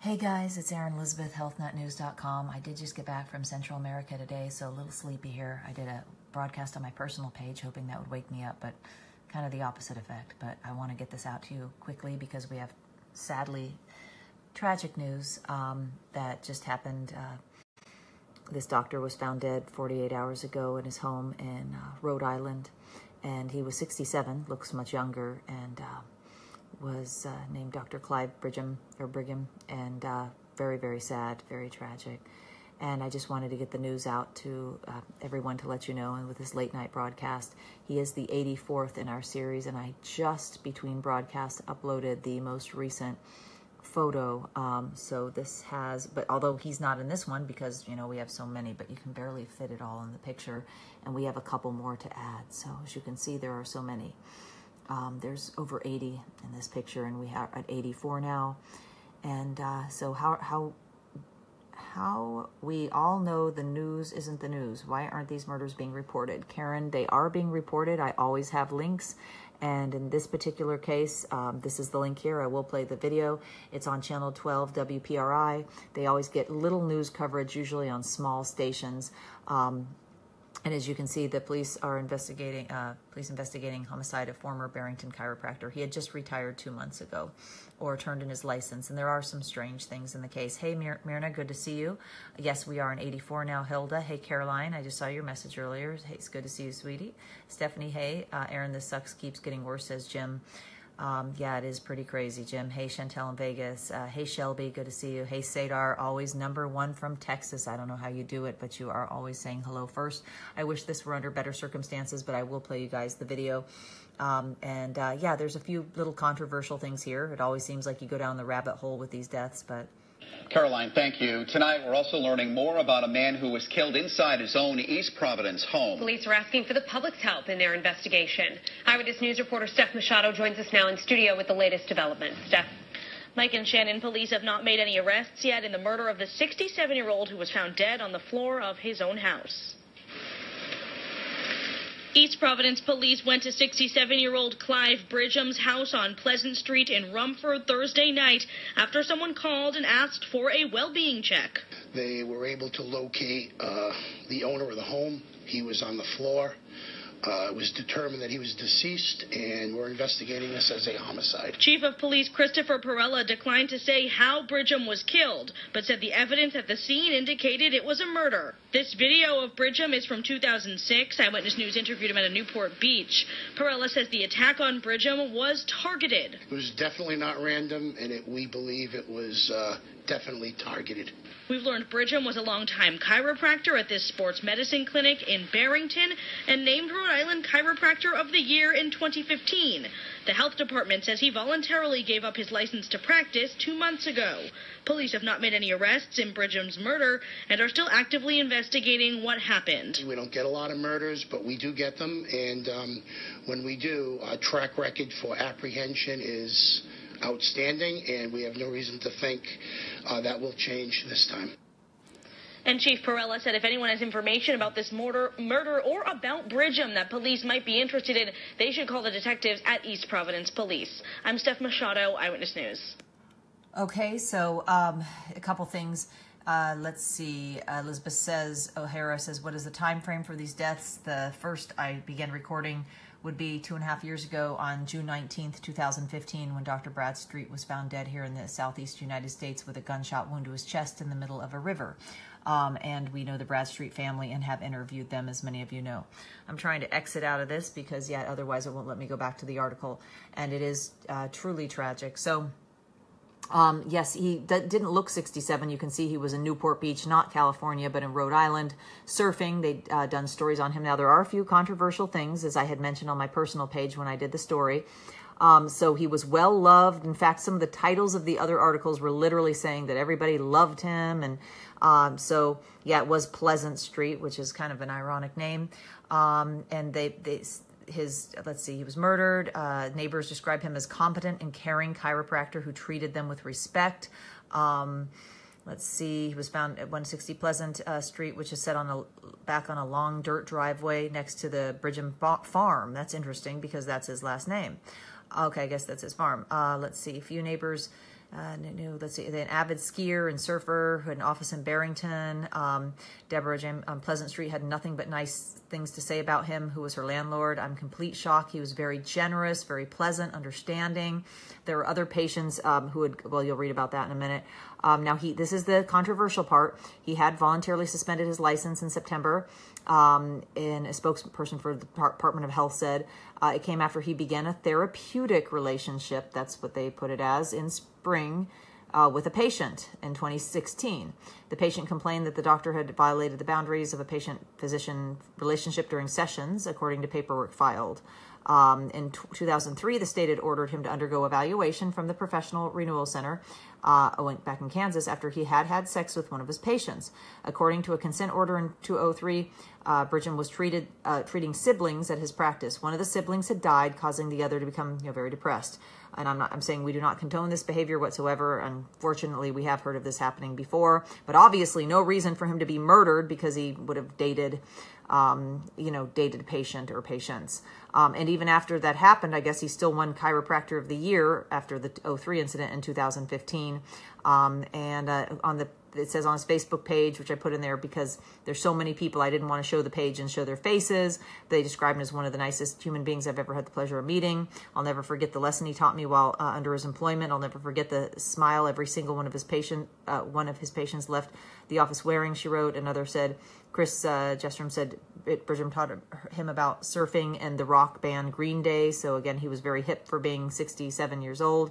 Hey guys, it's Erin Elizabeth, healthnutnews.com. I did just get back from Central America today, so a little sleepy here. I did a broadcast on my personal page, hoping that would wake me up, but kind of the opposite effect. But I want to get this out to you quickly because we have, sadly, tragic news that just happened. This doctor was found dead 48 hours ago in his home in Rhode Island, and he was 67, looks much younger, and was named Dr. Clive Brigham, and very, very sad, very tragic. And I just wanted to get the news out to everyone to let you know. And with this late night broadcast, he is the 84th in our series, and I just, between broadcasts, uploaded the most recent photo. So this has, but although he's not in this one because, you know, we have so many, but you can barely fit it all in the picture. And we have a couple more to add. So as you can see, there are so many. There's over 80 in this picture, and we are at 84 now. And so how we all know the news isn't the news. Why aren't these murders being reported? Karen, they are being reported. I always have links. And in this particular case, this is the link here. I will play the video. It's on channel 12 WPRI. They always get little news coverage, usually on small stations. And as you can see, the police are investigating homicide of former Barrington chiropractor. He had just retired 2 months ago, or turned in his license. And there are some strange things in the case. Hey, Myrna, good to see you. Yes, we are in 84 now. Hilda, hey, Caroline, I just saw your message earlier. Hey, it's good to see you, sweetie. Stephanie, hey. Aaron, this sucks, keeps getting worse, says Jim. Yeah, it is pretty crazy, Jim. Hey, Chantel in Vegas. Hey, Shelby, good to see you. Hey, Sadar, always #1 from Texas. I don't know how you do it, but you are always saying hello first. I wish this were under better circumstances, but I will play you guys the video. Yeah, there's a few little controversial things here. It always seems like you go down the rabbit hole with these deaths, but... Caroline, thank you. Tonight, we're also learning more about a man who was killed inside his own East Providence home. Police are asking for the public's help in their investigation. Eyewitness News reporter Steph Machado joins us now in studio with the latest developments. Steph. Mike and Shannon, police have not made any arrests yet in the murder of the 67-year-old who was found dead on the floor of his own house. East Providence police went to 67-year-old Clive Brigham's house on Pleasant Street in Rumford Thursday night after someone called and asked for a well-being check. They were able to locate the owner of the home. He was on the floor. It was determined that he was deceased, and we're investigating this as a homicide. Chief of Police Christopher Perella declined to say how Brigham was killed, but said the evidence at the scene indicated it was a murder. This video of Brigham is from 2006. Eyewitness News interviewed him at a Newport Beach. Perella says the attack on Brigham was targeted. It was definitely not random, and we believe it was definitely targeted. We've learned Brigham was a longtime chiropractor at this sports medicine clinic in Barrington and named Rhode Island Chiropractor of the Year in 2015. The health department says he voluntarily gave up his license to practice 2 months ago. Police have not made any arrests in Brigham's murder and are still actively investigating what happened. We don't get a lot of murders, but we do get them, and when we do, our track record for apprehension is outstanding, and we have no reason to think that will change this time. And Chief Perella said if anyone has information about this murder or about Brigham that police might be interested in, they should call the detectives at East Providence Police. I'm Steph Machado, Eyewitness News. Okay, so a couple things. Let's see. Elizabeth O'Hara says, what is the time frame for these deaths? The first I began recording would be 2.5 years ago on June 19th, 2015, when Dr. Bradstreet was found dead here in the southeast United States with a gunshot wound to his chest in the middle of a river. And we know the Bradstreet family and have interviewed them, as many of you know. I'm trying to exit out of this because, yeah, otherwise it won't let me go back to the article. And it is truly tragic. So... yes, he didn't look 67. You can see he was in Newport Beach, not California, but in Rhode Island, surfing. They'd done stories on him. Now, there are a few controversial things, as I had mentioned on my personal page when I did the story. So he was well-loved. In fact, some of the titles of the other articles were literally saying that everybody loved him. And so, yeah, it was Pleasant Street, which is kind of an ironic name. And let's see, he was murdered. Neighbors describe him as competent and caring chiropractor who treated them with respect. Let's see, he was found at 160 Pleasant Street, which is set back on a long dirt driveway next to the Brigham farm. That's interesting because that's his last name. Okay, I guess that's his farm. Let's see, a few neighbors Let's see, an avid skier and surfer who had an office in Barrington. Deborah Jim on Pleasant Street had nothing but nice things to say about him, who was her landlord. I'm complete shock. He was very generous, very pleasant, understanding. There were other patients who would, well, you'll read about that in a minute. Now, this is the controversial part. He had voluntarily suspended his license in September, and a spokesperson for the Department of Health said it came after he began a therapeutic relationship, that's what they put it as, in spring with a patient in 2016. The patient complained that the doctor had violated the boundaries of a patient-physician relationship during sessions, according to paperwork filed. In 2003, the state had ordered him to undergo evaluation from the Professional Renewal Center back in Kansas after he had had sex with one of his patients. According to a consent order in 2003, Bridgen was treating siblings at his practice. One of the siblings had died, causing the other to become very depressed. And I'm saying we do not condone this behavior whatsoever. Unfortunately, we have heard of this happening before, but obviously no reason for him to be murdered because he would have dated dated a patient or patients. And even after that happened, I guess he still won Chiropractor of the Year after the 2003 incident in 2015. It says on his Facebook page, which I put in there because there's so many people, I didn't want to show the page and show their faces. They describe him as one of the nicest human beings I've ever had the pleasure of meeting. I'll never forget the lesson he taught me while under his employment. I'll never forget the smile every single one of his patients left the office wearing, she wrote. Another said, Chris Jestrom said, Bridgen taught him about surfing and the rock band Green Day. So again, he was very hip for being 67 years old.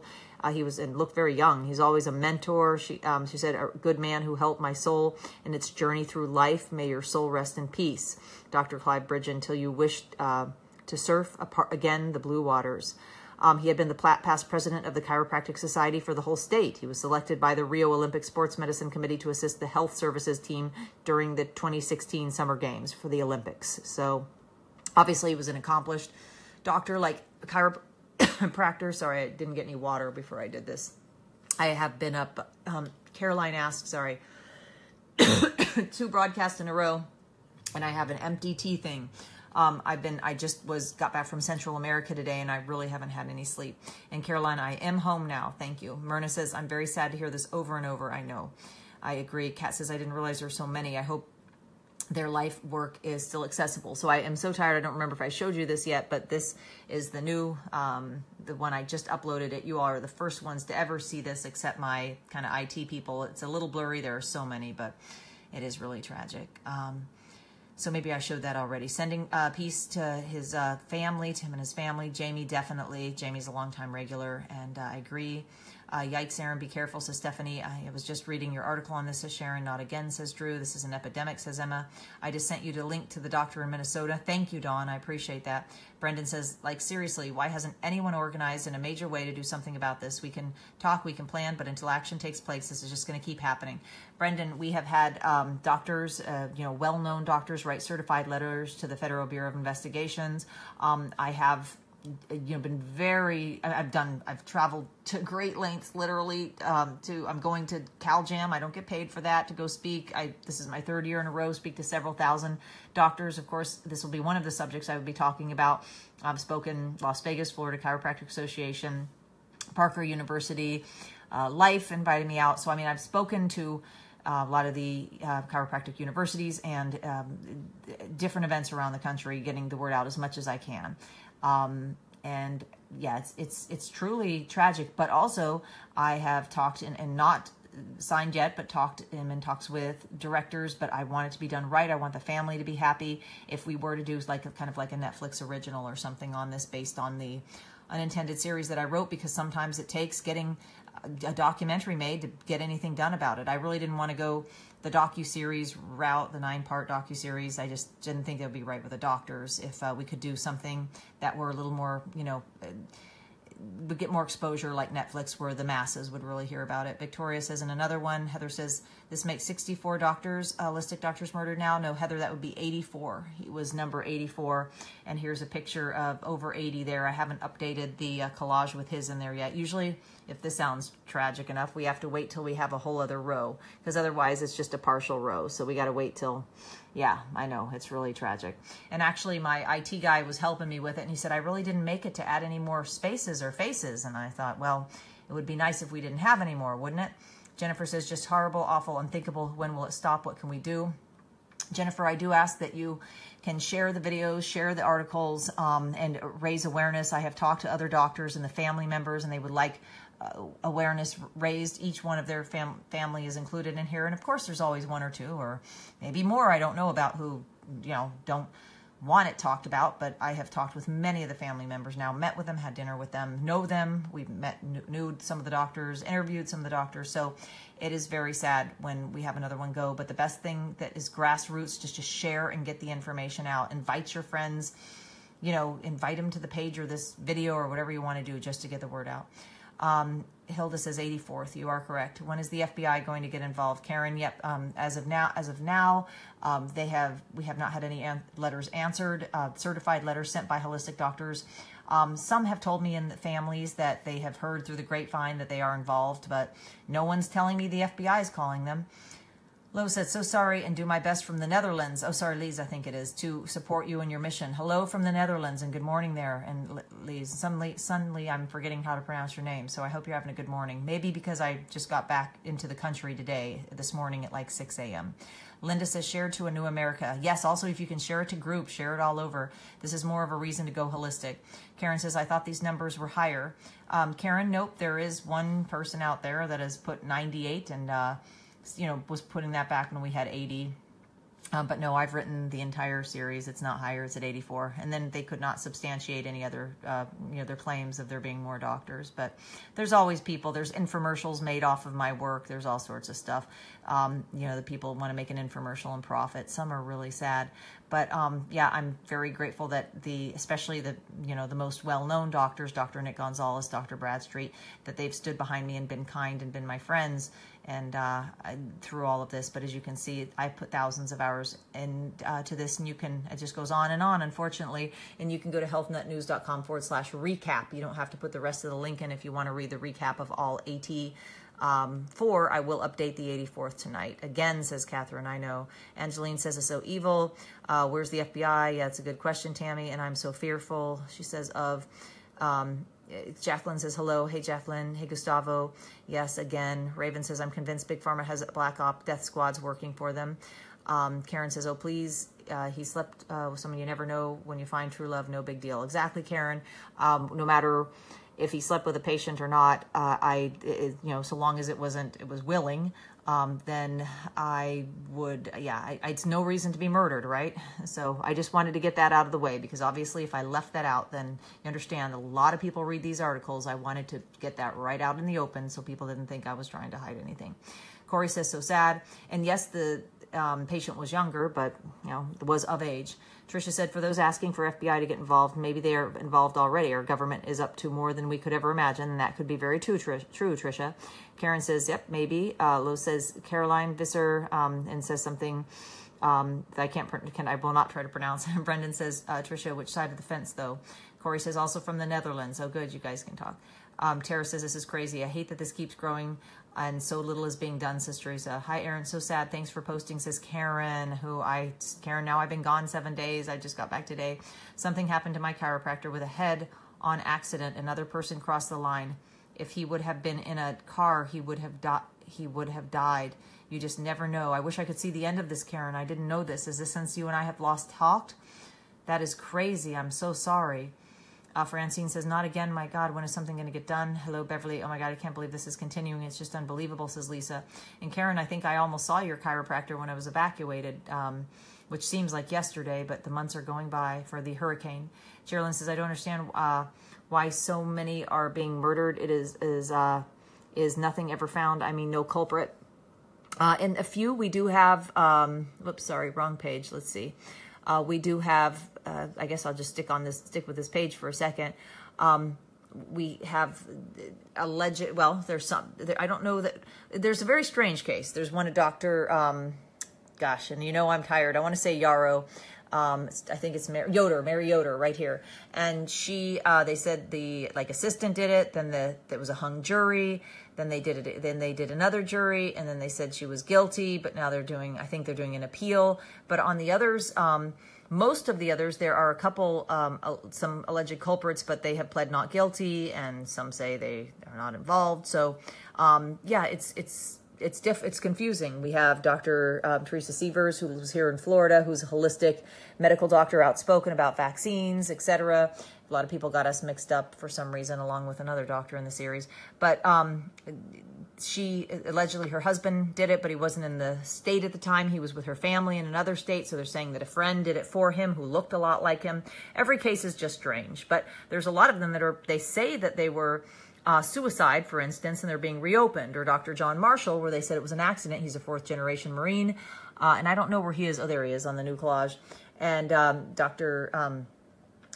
He was and looked very young. He's always a mentor. She said, a good man who helped my soul in its journey through life. May your soul rest in peace. Dr. Clive Bridgen, till you wished to surf again the blue waters. He had been the past president of the Chiropractic Society for the whole state. He was selected by the Rio Olympic Sports Medicine Committee to assist the health services team during the 2016 Summer Games for the Olympics. So obviously he was an accomplished doctor, like chiropractor. Sorry, I didn't get any water before I did this. I have been up, Caroline asked, 2 broadcasts in a row, and I have an MDT thing. I just got back from Central America today, and I really haven't had any sleep. And Caroline, I am home now. Thank you. Myrna says, I'm very sad to hear this over and over. I know. I agree. Kat says, I didn't realize there were so many. I hope their life work is still accessible. So I am so tired. I don't remember if I showed you this yet, but this is the new, the one I just uploaded it. You all are the first ones to ever see this, except my kind of IT people. It's a little blurry. There are so many, but it is really tragic. So maybe I showed that already. Sending peace to his family, to him and his family. Jamie, definitely. Jamie's a longtime regular, and I agree. Yikes, Aaron, be careful, says Stephanie. I was just reading your article on this, says Sharon. Not again, says Drew. This is an epidemic, says Emma. I just sent you the link to the doctor in Minnesota. Thank you, Dawn. I appreciate that. Brendan says, like, seriously, why hasn't anyone organized in a major way to do something about this? We can talk, we can plan, but until action takes place, this is just going to keep happening. Brendan, we have had doctors, well-known doctors write certified letters to the Federal Bureau of Investigations. I have been I've traveled to great lengths, literally, I'm going to CalJam. I don't get paid for that to go speak. This is my 3rd year in a row, speak to several thousand doctors. Of course, this will be one of the subjects I would be talking about. I've spoken Las Vegas, Florida Chiropractic Association, Parker University, Life invited me out. So, I mean, I've spoken to a lot of the chiropractic universities and different events around the country, getting the word out as much as I can. And yeah, it's truly tragic, but also I have talked and not signed yet, but in talks with directors, but I want it to be done right. I want the family to be happy. If we were to do like a Netflix original or something on this based on the unintended series that I wrote, because sometimes it takes getting a documentary made to get anything done about it. I really didn't want to go the docuseries route, the 9-part docuseries. I just didn't think it would be right with the doctors if we could do something that were a little more, would get more exposure like Netflix, where the masses would really hear about it. Victoria says in another one, Heather says, this makes 64 doctors, holistic doctors murdered now. No, Heather, that would be 84. He was number 84. And here's a picture of over 80 there. I haven't updated the collage with his in there yet. Usually, if this sounds tragic enough, we have to wait till we have a whole other row, because otherwise it's just a partial row. So we got to wait till, yeah, I know, it's really tragic. And actually my IT guy was helping me with it, and he said, I really didn't make it to add any more spaces or faces. And I thought, well, It would be nice if we didn't have any more, wouldn't it? Jennifer says, just horrible, awful, unthinkable. When will it stop? What can we do? Jennifer, I do ask that you can share the videos, share the articles, and raise awareness. I have talked to other doctors and the family members, and they would like awareness raised. Each one of their family is included in here. And of course, there's always one or two, or maybe more, I don't know about, who, don't want it talked about, but I have talked with many of the family members now, met with them, had dinner with them, know them. We've knew some of the doctors, interviewed some of the doctors. So it is very sad when we have another one go. But the best thing that is grassroots, just to share and get the information out. Invite your friends, invite them to the page or this video or whatever you want to do just to get the word out. Hilda says 84th. You are correct. When is the FBI going to get involved? Karen, yep. As of now, we have not had any letters answered, certified letters sent by holistic doctors. Some have told me in the families that they have heard through the grapevine that they are involved, but no one's telling me the FBI is calling them. Lo said, so sorry and do my best from the Netherlands. Oh, sorry, Lise, I think it is, to support you in your mission. Hello from the Netherlands and good morning there. And Lise, suddenly I'm forgetting how to pronounce your name, so I hope you're having a good morning. Maybe because I just got back into the country this morning at like 6 a.m. Linda says, share to a new America. Yes, also if you can share it to groups, share it all over. This is more of a reason to go holistic. Karen says, I thought these numbers were higher. Karen, nope, there is one person out there that has put 98 and was putting that back when we had 80. But no, I've written the entire series. It's not higher. It's at 84. And then they could not substantiate any other, their claims of there being more doctors. But there's always people. There's infomercials made off of my work. There's all sorts of stuff. The people want to make an infomercial and profit. Some are really sad. But yeah, I'm very grateful that especially the most well-known doctors, Dr. Nick Gonzalez, Dr. Bradstreet, that they've stood behind me and been kind and been my friends and through all of this. But as you can see, I put thousands of hours into this, and it just goes on, unfortunately. And you can go to healthnutnews.com/recap. You don't have to put the rest of the link in if you want to read the recap of all 84. I will update the 84th tonight. Again, says Catherine, I know. Angeline says, it's so evil. Where's the FBI? Yeah, it's a good question, Tammy. And I'm so fearful, she says, of... Jacqueline says, hello. Hey, Jacqueline. Hey, Gustavo. Yes, again. Raven says, I'm convinced Big Pharma has Black Op death squads working for them. Karen says, oh, please. He slept with someone you never know. When you find true love, no big deal. Exactly, Karen. No matter if he slept with a patient or not, so long as it was willing, then I would, it's no reason to be murdered, right? So I just wanted to get that out of the way, because obviously if I left that out, then you understand a lot of people read these articles. I wanted to get that right out in the open so people didn't think I was trying to hide anything. Corey says, so sad. And yes, the patient was younger, but was of age. Tricia said, for those asking for FBI to get involved, maybe they are involved already. Our government is up to more than we could ever imagine, and that could be very true, Tricia. Karen says, yep, maybe. Lo says, Caroline Visser, and says something that I will not try to pronounce. Brendan says, Tricia, which side of the fence, though? Corey says, also from the Netherlands. Oh, good, you guys can talk. Tara says, this is crazy. I hate that this keeps growing and so little is being done, says Teresa. Hi, Aaron. So sad. Thanks for posting, says Karen, Karen, now I've been gone 7 days. I just got back today. Something happened to my chiropractor with a head-on accident. Another person crossed the line. If he would have been in a car, he would have died. You just never know. I wish I could see the end of this, Karen. I didn't know this. Is this since you and I have talked? That is crazy. I'm so sorry. Francine says, not again, my God, when is something going to get done? Hello, Beverly. Oh my God, I can't believe this is continuing. It's just unbelievable, says Lisa. And Karen, I think I almost saw your chiropractor when I was evacuated, which seems like yesterday, but the months are going by for the hurricane. Sherilyn says, I don't understand why so many are being murdered. It is nothing ever found. I mean, no culprit. In a few, we do have, whoops, sorry, wrong page. Let's see. We do have, I guess I'll just stick with this page for a second. We have alleged, well, I don't know that, there's a very strange case. There's one, a doctor, gosh, and I'm tired. I want to say Yarrow. I think it's Mary Yoder right here. And she, they said the assistant did it. Then there was a hung jury. Then they did it. Then they did another jury, and then they said she was guilty. But now I think they're doing an appeal. But on the others, Most of the others, there are a couple, some alleged culprits, but they have pled not guilty, and some say they are not involved. So, yeah, it's confusing. We have Dr. Teresa Sievers, who lives here in Florida, who's a holistic medical doctor, outspoken about vaccines, etc. A lot of people got us mixed up for some reason, along with another doctor in the series. But she, allegedly her husband did it, but he wasn't in the state at the time. He was with her family in another state, so they're saying that a friend did it for him who looked a lot like him. Every case is just strange, but there's a lot of them that are, they say that they were suicide, for instance, and they're being reopened. Or Dr. John Marshall, where they said it was an accident. He's a 4th-generation Marine, and I don't know where he is. Oh, there he is on the new collage. And Dr.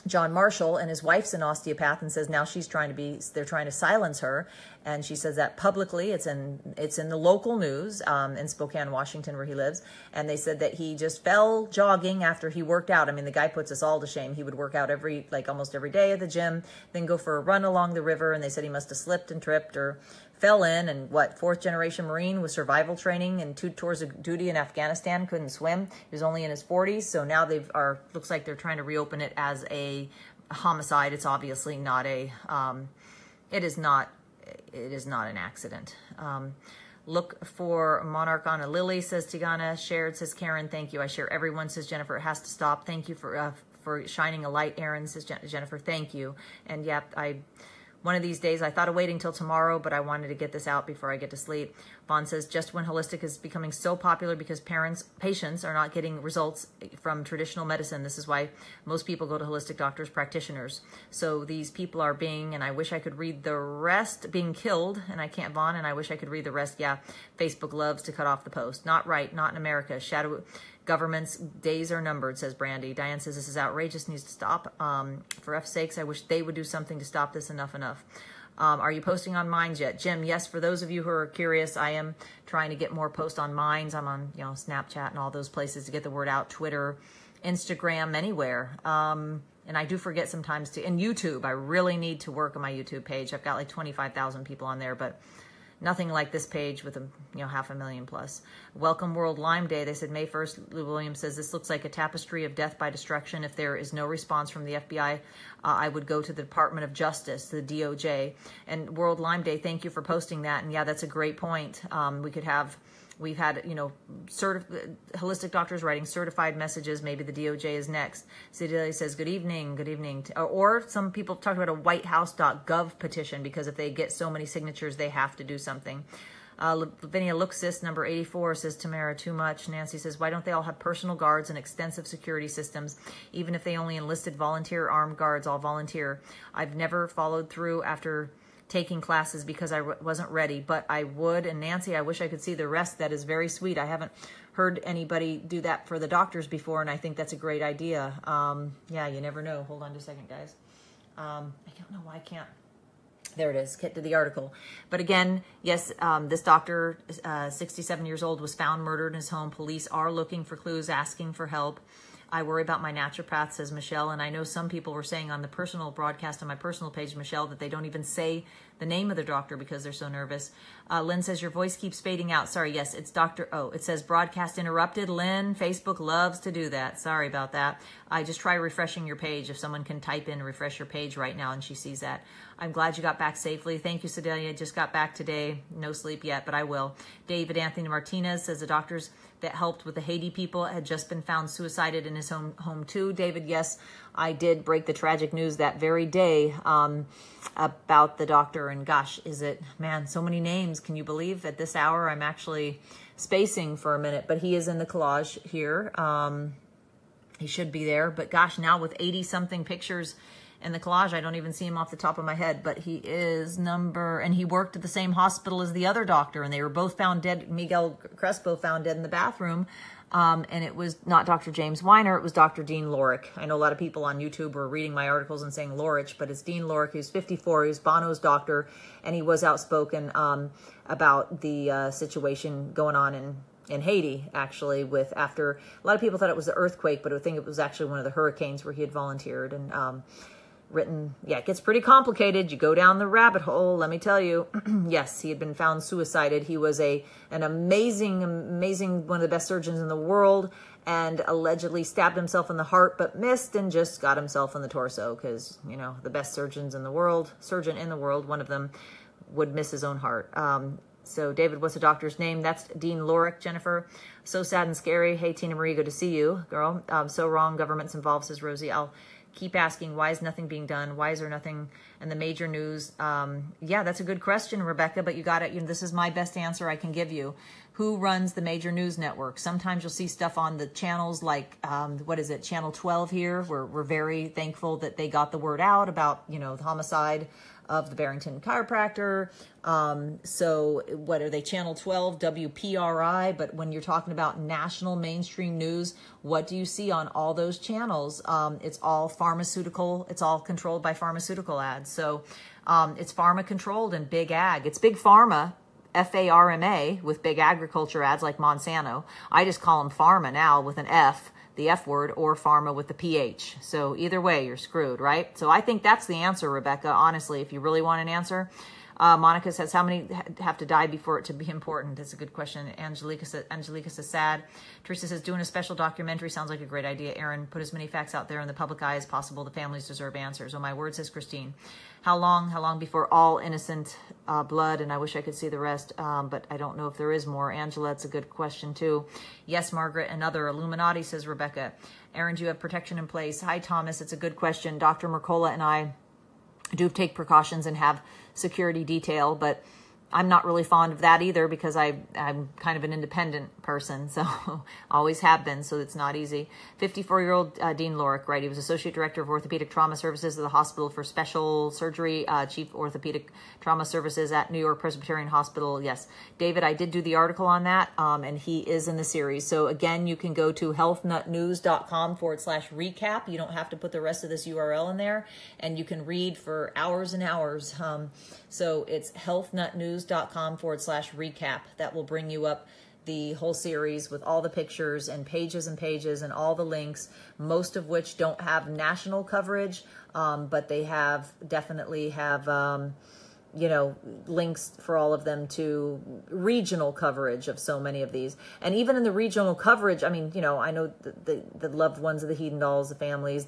John Marshall, and his wife's an osteopath, and says now they're trying to silence her, and she says that publicly. It's in the local news in Spokane, Washington, where he lives, and they said that he just fell jogging after he worked out. I mean, the guy puts us all to shame. He would work out almost every day at the gym, then go for a run along the river, and they said he must have slipped and tripped or fell in, and 4th-generation Marine with survival training and 2 tours of duty in Afghanistan, couldn't swim. He was only in his 40s, so now looks like they're trying to reopen it as a homicide. It's obviously not a, it is not an accident. Look for Monarch on a Lily, says Tigana. Shared, says Karen. Thank you. I share everyone, says Jennifer. It has to stop. Thank you for shining a light, Aaron, says Jennifer. Thank you. And yep, one of these days, I thought of waiting till tomorrow, but I wanted to get this out before I get to sleep. Vaughn says, just when holistic is becoming so popular because patients are not getting results from traditional medicine. This is why most people go to holistic doctors, practitioners. So these people are and I wish I could read the rest, being killed, and I can't, Vaughn, and I wish I could read the rest. Yeah, Facebook loves to cut off the post. Not right, not in America. Shadow government's days are numbered, says Brandy. Diane says, this is outrageous, needs to stop. For F's sakes, I wish they would do something to stop this. Enough. Are you posting on Minds yet? Jim, yes, for those of you who are curious, I am trying to get more posts on Minds. I'm on, Snapchat and all those places to get the word out, Twitter, Instagram, anywhere. And I do forget sometimes and YouTube. I really need to work on my YouTube page. I've got like 25,000 people on there, but nothing like this page with 500,000 plus. Welcome World Lyme Day. They said May 1st. Lou Williams says, this looks like a tapestry of death by destruction. If there is no response from the FBI, I would go to the Department of Justice, the DOJ. And World Lyme Day, thank you for posting that. And yeah, that's a great point. We've had, holistic doctors writing certified messages. Maybe the DOJ is next. Cedelia says, good evening. Or some people talk about a whitehouse.gov petition, because if they get so many signatures, they have to do something. Lavinia Luxis, number 84, says, Tamara, too much. Nancy says, why don't they all have personal guards and extensive security systems? Even if they only enlisted volunteer armed guards, all volunteer. I've never followed through after taking classes because I wasn't ready, but I would. And Nancy, I wish I could see the rest. That is very sweet. I haven't heard anybody do that for the doctors before, and I think that's a great idea. Yeah, you never know. Hold on just a second, guys. I don't know why I can't. There it is. Get to the article. But again, yes, this doctor, 67 years old, was found murdered in his home. Police are looking for clues, asking for help. I worry about my naturopath, says Michelle. And I know some people were saying on the personal broadcast on my personal page, Michelle, that they don't even say the name of the doctor because they're so nervous. Lynn says, your voice keeps fading out. Sorry, yes, it's Dr. Oh, it says broadcast interrupted. Lynn, Facebook loves to do that. Sorry about that. I just try refreshing your page. If someone can type in refresh your page right now and she sees that. I'm glad you got back safely. Thank you, Sedelia. Just got back today. No sleep yet, but I will. David Anthony Martinez says the doctors that helped with the Haiti people had just been found suicided in his home too. David, yes, I did break the tragic news that very day about the doctor. And gosh, so many names. Can you believe at this hour I'm actually spacing for a minute, but he is in the collage here. He should be there, but gosh, now with 80-something pictures in the collage, I don't even see him off the top of my head, but he is and he worked at the same hospital as the other doctor, and they were both found dead. Miguel Crespo found dead in the bathroom, and it was not Dr. James Weiner, it was Dr. Dean Lorich. I know a lot of people on YouTube were reading my articles and saying Lorich, but it's Dean Lorich, who's 54, he's Bono's doctor, and he was outspoken about the situation going on in Haiti, actually, after a lot of people thought it was the earthquake, but I think it was actually one of the hurricanes where he had volunteered. And written. Yeah, it gets pretty complicated. You go down the rabbit hole, let me tell you. Yes, he had been found suicided. He was an amazing, one of the best surgeons in the world, and allegedly stabbed himself in the heart, but missed and just got himself in the torso because, you know, the best surgeon in the world, one of them, would miss his own heart. So, David, what's the doctor's name? That's Dean Lorick, Jennifer. So sad and scary. Hey, Tina Marie, good to see you, girl. So wrong. Government's involved, says Rosie. I'll keep asking, why is nothing being done? Why is there nothing in the major news? Yeah, that's a good question, Rebecca, but you got it. You know, this is my best answer I can give you. Who runs the major news network? Sometimes you'll see stuff on the channels like, what is it, Channel 12 here. We're very thankful that they got the word out about, you know, the homicide of the Barrington chiropractor. So what are they, Channel 12, WPRI? But when you're talking about national mainstream news, what do you see on all those channels? It's all pharmaceutical. It's all controlled by pharmaceutical ads. So it's pharma controlled and big ag. It's big pharma, F-A-R-M-A, with big agriculture ads like Monsanto. I just call them pharma now with an F, the F word, or pharma with the PH. So either way, you're screwed, right? So I think that's the answer, Rebecca, honestly, if you really want an answer. Monica says, how many have to die before it to be important? That's a good question. Angelica says, sad. Teresa says, doing a special documentary sounds like a great idea. Aaron, put as many facts out there in the public eye as possible. The families deserve answers. Oh, my word, says Christine. How long before all innocent blood? And I wish I could see the rest, but I don't know if there is more. Angela, it's a good question too. Yes, Margaret, another Illuminati, says Rebecca. Aaron, do you have protection in place? Hi, Thomas. It's a good question. Dr. Mercola and I do take precautions and have security detail, but I'm not really fond of that either because I'm kind of an independent person, so always have been, so it's not easy. 54-year-old Dean Lorick, right? He was Associate Director of Orthopedic Trauma Services at the Hospital for Special Surgery, Chief Orthopedic Trauma Services at New York Presbyterian Hospital. Yes. David, I did do the article on that, and he is in the series. So again, you can go to healthnutnews.com/recap. You don't have to put the rest of this URL in there, and you can read for hours and hours. So it's healthnutnews.com/recap. That will bring you up the whole series with all the pictures and pages and all the links, most of which don't have national coverage, but they definitely have, you know, links for all of them to regional coverage of so many of these. And even in the regional coverage, I mean, you know, I know the loved ones of the Hedon dolls, the families,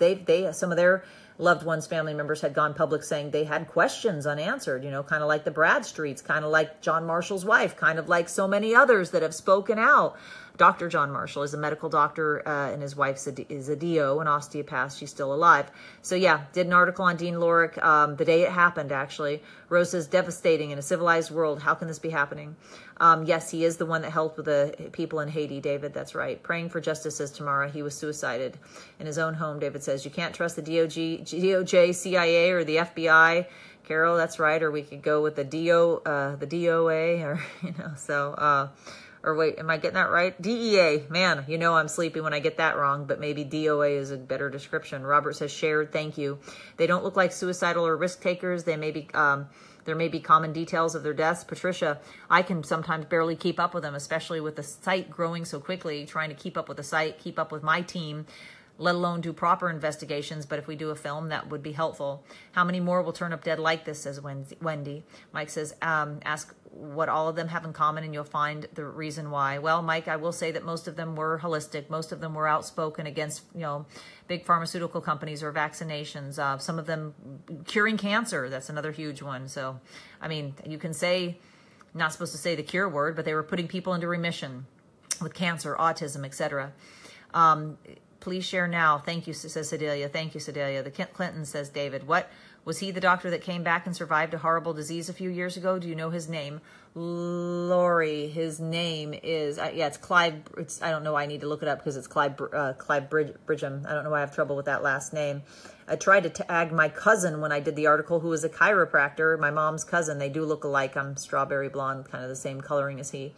some of their loved ones, family members had gone public saying they had questions unanswered, you know, kind of like the Bradstreets, kind of like John Marshall's wife, kind of like so many others that have spoken out. Dr. John Marshall is a medical doctor, and his wife is a DO, an osteopath. She's still alive. So yeah, did an article on Dean Lorick the day it happened, actually. Rose says, devastating in a civilized world. How can this be happening? Yes, he is the one that helped with the people in Haiti, David. That's right. Praying for justice, says Tamara. He was suicided in his own home, David says. You can't trust the DOJ, CIA, or the FBI. Carol, that's right. Or we could go with the DOA, or, you know, so... or wait, am I getting that right? DEA. Man, you know I'm sleepy when I get that wrong, but maybe DOA is a better description. Robert says, shared, thank you. They don't look like suicidal or risk takers. They may be, there may be common details of their deaths. Patricia, I can sometimes barely keep up with them, especially with the site growing so quickly, trying to keep up with the site, keep up with my team, let alone do proper investigations. But if we do a film, that would be helpful. How many more will turn up dead like this, says Wendy. Mike says, ask what all of them have in common and you'll find the reason why. Well, Mike, I will say that most of them were holistic. Most of them were outspoken against, you know, big pharmaceutical companies or vaccinations. Some of them curing cancer. That's another huge one. So, I mean, you can say, not supposed to say the cure word, but they were putting people into remission with cancer, autism, etc. Please share now. Thank you, says Sedelia. Thank you, Sedelia. The Clinton, says David. What? Was he the doctor that came back and survived a horrible disease a few years ago? Do you know his name? Lori. His name is, yeah, it's Clive. I don't know why I need to look it up because it's Clive Bridgham. I don't know why I have trouble with that last name. I tried to tag my cousin when I did the article, who was a chiropractor, my mom's cousin. They do look alike. I'm strawberry blonde, kind of the same coloring as he.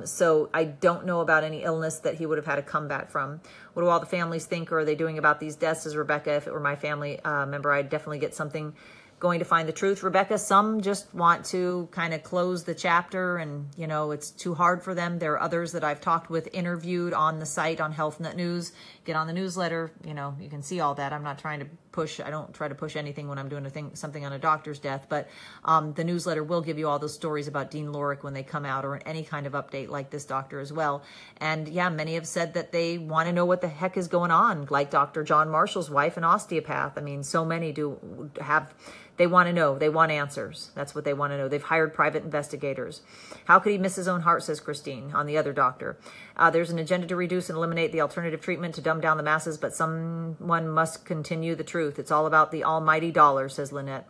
So I don't know about any illness that he would have had a comeback from. What do all the families think, or are they doing about these deaths? As Rebecca, if it were my family member, I'd definitely get something going to find the truth. Rebecca, some just want to kind of close the chapter and, you know, it's too hard for them. There are others that I've talked with, interviewed on the site on Health Nut News. Get on the newsletter, you know, you can see all that. I'm not trying to try to push anything when I'm doing something on a doctor's death, but the newsletter will give you all those stories about Dean Lorick when they come out, or any kind of update like this doctor as well. And yeah, many have said that they want to know what the heck is going on, like Dr. John Marshall's wife, an osteopath. I mean, so many they want to know. They want answers. That's what they want to know. They've hired private investigators. How could he miss his own heart, says Christine, on the other doctor. There's an agenda to reduce and eliminate the alternative treatment to dumb down the masses, but someone must continue the truth. It's all about the almighty dollar, says Lynette.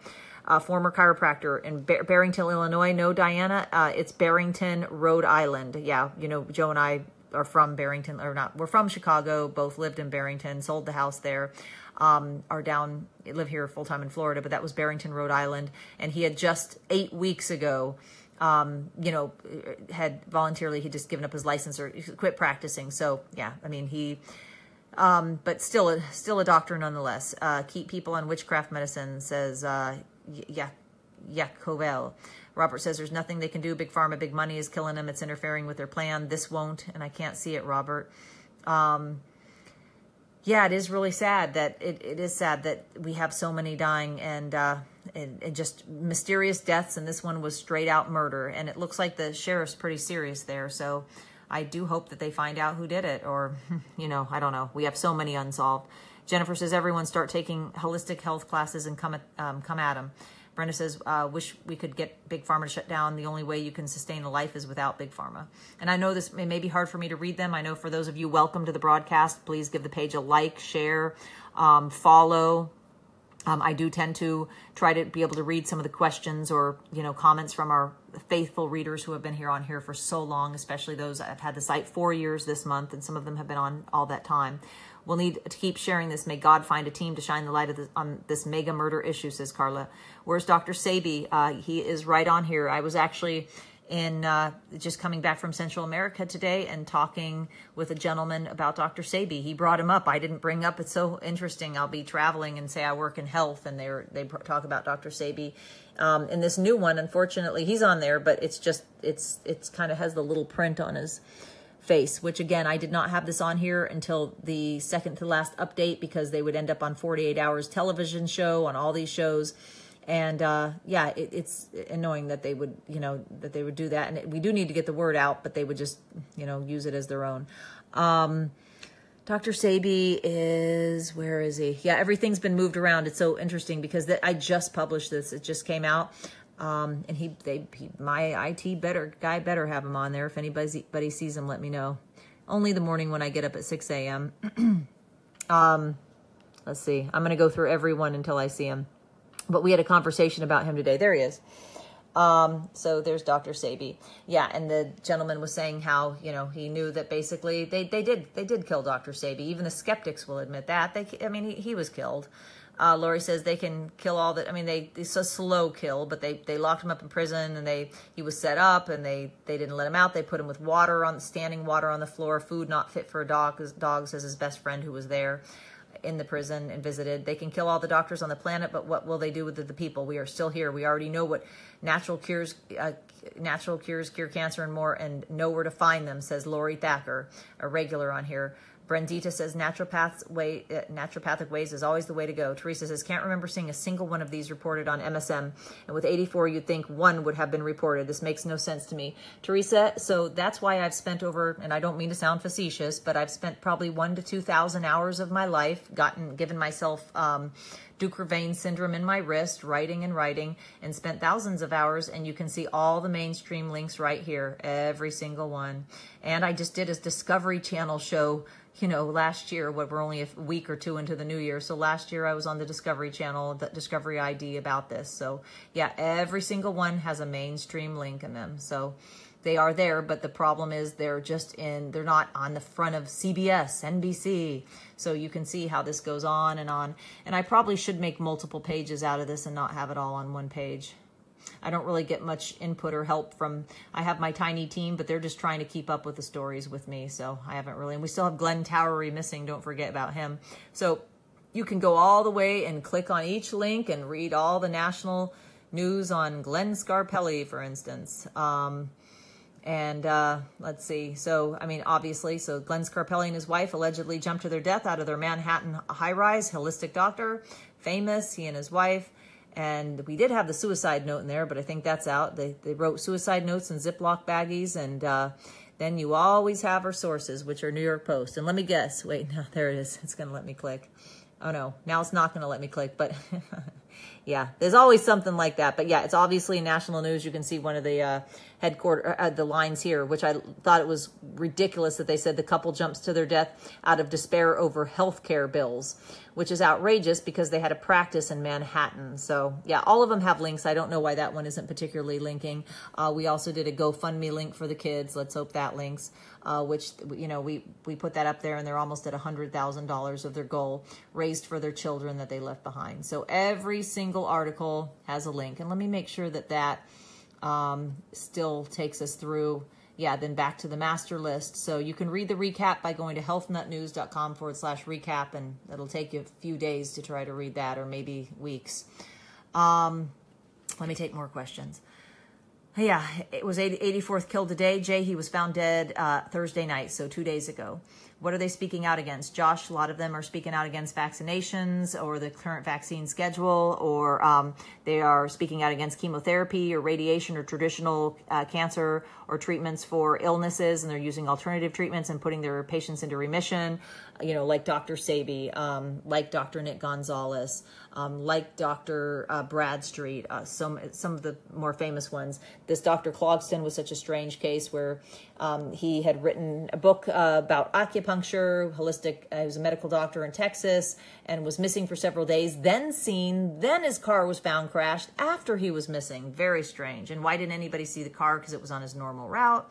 Former chiropractor in Barrington, Illinois. No, Diana, it's Barrington, Rhode Island. Yeah, you know, Joe and I are from Barrington, or not. We're from Chicago, both lived in Barrington, sold the house there. Live here full-time in Florida, but that was Barrington, Rhode Island. And he had just 8 weeks ago, had voluntarily, he'd just given up his license or quit practicing. So yeah, I mean, but still a doctor nonetheless. Keep people on witchcraft medicine, says, Kovel. Robert says there's nothing they can do. Big pharma, big money is killing them. It's interfering with their plan. This won't, and I can't see it, Robert. Yeah, it is really sad that it is sad that we have so many dying and just mysterious deaths. And this one was straight out murder. And it looks like the sheriff's pretty serious there. So I do hope that they find out who did it, or, you know, I don't know. We have so many unsolved. Jennifer says everyone start taking holistic health classes and come at them. Brenda says, wish we could get Big Pharma to shut down. The only way you can sustain a life is without Big Pharma. And I know this may be hard for me to read them. I know for those of you, welcome to the broadcast. Please give the page a like, share, follow. I do tend to try to be able to read some of the questions or, you know, comments from our faithful readers who have been here for so long, especially those that have had the site 4 years this month, and some of them have been on all that time. We'll need to keep sharing this. May God find a team to shine the light on this mega murder issue, says Carla. Where's Dr. Sebi? He is right on here. I was actually just coming back from Central America today and talking with a gentleman about Dr. Sebi. He brought him up. I didn't bring up. It's so interesting. I'll be traveling and say I work in health, and they talk about Dr. Sebi. In this new one, unfortunately, he's on there, but it's kind of has the little print on his face, which again, I did not have this on here until the second to last update, because they would end up on 48 Hours television show, on all these shows. And yeah, it's annoying that they would, do that. And we do need to get the word out, but they would just, use it as their own. Dr. Sebi is, where is he? Yeah, everything's been moved around. It's so interesting because I just published this. It just came out. And my IT guy better have him on there. If anybody sees him, let me know. Only the morning when I get up at 6 a.m. Let's see. I'm going to go through everyone until I see him. But we had a conversation about him today. There he is. So there's Dr. Sebi. Yeah, and the gentleman was saying how, he knew that basically they did kill Dr. Sebi. Even the skeptics will admit that. He was killed. Lori says they can kill all that. It's a slow kill, but they locked him up in prison, and he was set up, and they didn't let him out. They put him with standing water on the floor, food not fit for a dog, says his best friend who was there in the prison and visited. They can kill all the doctors on the planet, but what will they do with the people? We are still here. We already know what natural cures cure cancer and more, and know where to find them, says Lori Thacker, a regular on here. Brendita says naturopathic ways is always the way to go. Teresa says, can't remember seeing a single one of these reported on MSM. And with 84, you'd think one would have been reported. This makes no sense to me. Teresa, so that's why I've spent over, and I don't mean to sound facetious, but I've spent probably 1,000 to 2,000 hours of my life, given myself Duchenne syndrome in my wrist, writing, and spent thousands of hours. And you can see all the mainstream links right here, every single one. And I just did a Discovery Channel show, last year, we're only a week or two into the new year. So last year I was on the Discovery Channel, the Discovery ID, about this. So yeah, every single one has a mainstream link in them. So they are there, but the problem is they're not on the front of CBS, NBC. So you can see how this goes on. And I probably should make multiple pages out of this and not have it all on one page. I don't really get much input or help I have my tiny team, but they're just trying to keep up with the stories with me. So I haven't really, and we still have Glenn Towery missing. Don't forget about him. So you can go all the way and click on each link and read all the national news on Glenn Scarpelli, for instance. And let's see. So, I mean, obviously, so Glenn Scarpelli and his wife allegedly jumped to their death out of their Manhattan high-rise. Holistic doctor, famous, he and his wife. And we did have the suicide note in there, but I think that's out. They wrote suicide notes in Ziploc baggies. And then you always have our sources, which are New York Post. And let me guess. Wait, no, there it is. It's going to let me click. Oh, no. Now it's not going to let me click, but... Yeah, there's always something like that. But yeah, it's obviously national news. You can see one of the the lines here, which I thought it was ridiculous that they said the couple jumps to their death out of despair over health care bills, which is outrageous because they had a practice in Manhattan. So yeah, all of them have links. I don't know why that one isn't particularly linking. We also did a GoFundMe link for the kids. Let's hope that links. Which, you know, we put that up there, and they're almost at $100,000 of their goal raised for their children that they left behind. So every single article has a link. And let me make sure that that still takes us through. Yeah, then back to the master list. So you can read the recap by going to healthnutnews.com/recap, and it'll take you a few days to try to read that, or maybe weeks. Let me take more questions. Yeah, it was 84th killed today. Jay, he was found dead Thursday night, so 2 days ago. What are they speaking out against? Josh, a lot of them are speaking out against vaccinations or the current vaccine schedule, or they are speaking out against chemotherapy or radiation or traditional cancer or treatments for illnesses, and they're using alternative treatments and putting their patients into remission, you know, like Dr. Sabi, like Dr. Nick Gonzalez, like Dr. Bradstreet, some of the more famous ones. This Dr. Clogston was such a strange case where he had written a book about acupuncture, holistic. He was a medical doctor in Texas and was missing for several days, then seen, then his car was found crashed after he was missing. Very strange. And why didn't anybody see the car? Because it was on his normal route.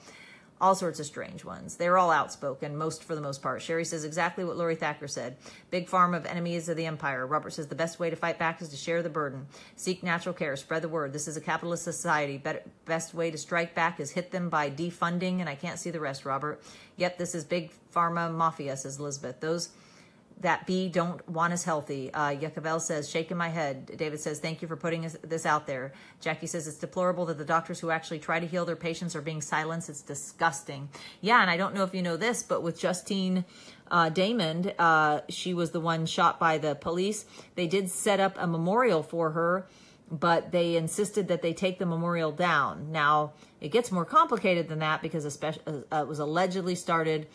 All sorts of strange ones. They're all outspoken, for the most part. Sherry says exactly what Lori Thacker said. Big pharma of enemies of the empire. Robert says the best way to fight back is to share the burden. Seek natural care. Spread the word. This is a capitalist society. Best way to strike back is hit them by defunding, and I can't see the rest, Robert. Yep, this is big pharma mafia, says Elizabeth. Those that don't want us healthy. Yakabel says, shaking my head. David says, thank you for putting this out there. Jackie says, it's deplorable that the doctors who actually try to heal their patients are being silenced. It's disgusting. Yeah, and I don't know if you know this, but with Justine Damond, she was the one shot by the police. They did set up a memorial for her, but they insisted that they take the memorial down. Now, it gets more complicated than that because it was allegedly started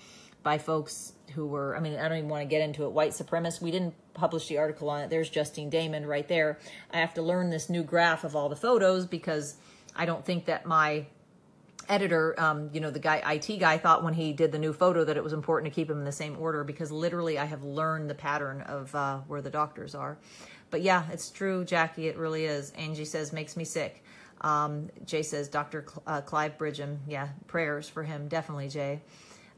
by folks who were, I mean, I don't even want to get into it, white supremacists. We didn't publish the article on it. There's Justine Damond right there. I have to learn this new graph of all the photos because I don't think that my editor, you know, the guy, IT guy, thought when he did the new photo that it was important to keep them in the same order, because literally I have learned the pattern of where the doctors are. But yeah, it's true, Jackie, it really is. Angie says, makes me sick. Jay says, Dr. Clive Bridgham. Yeah, prayers for him. Definitely, Jay.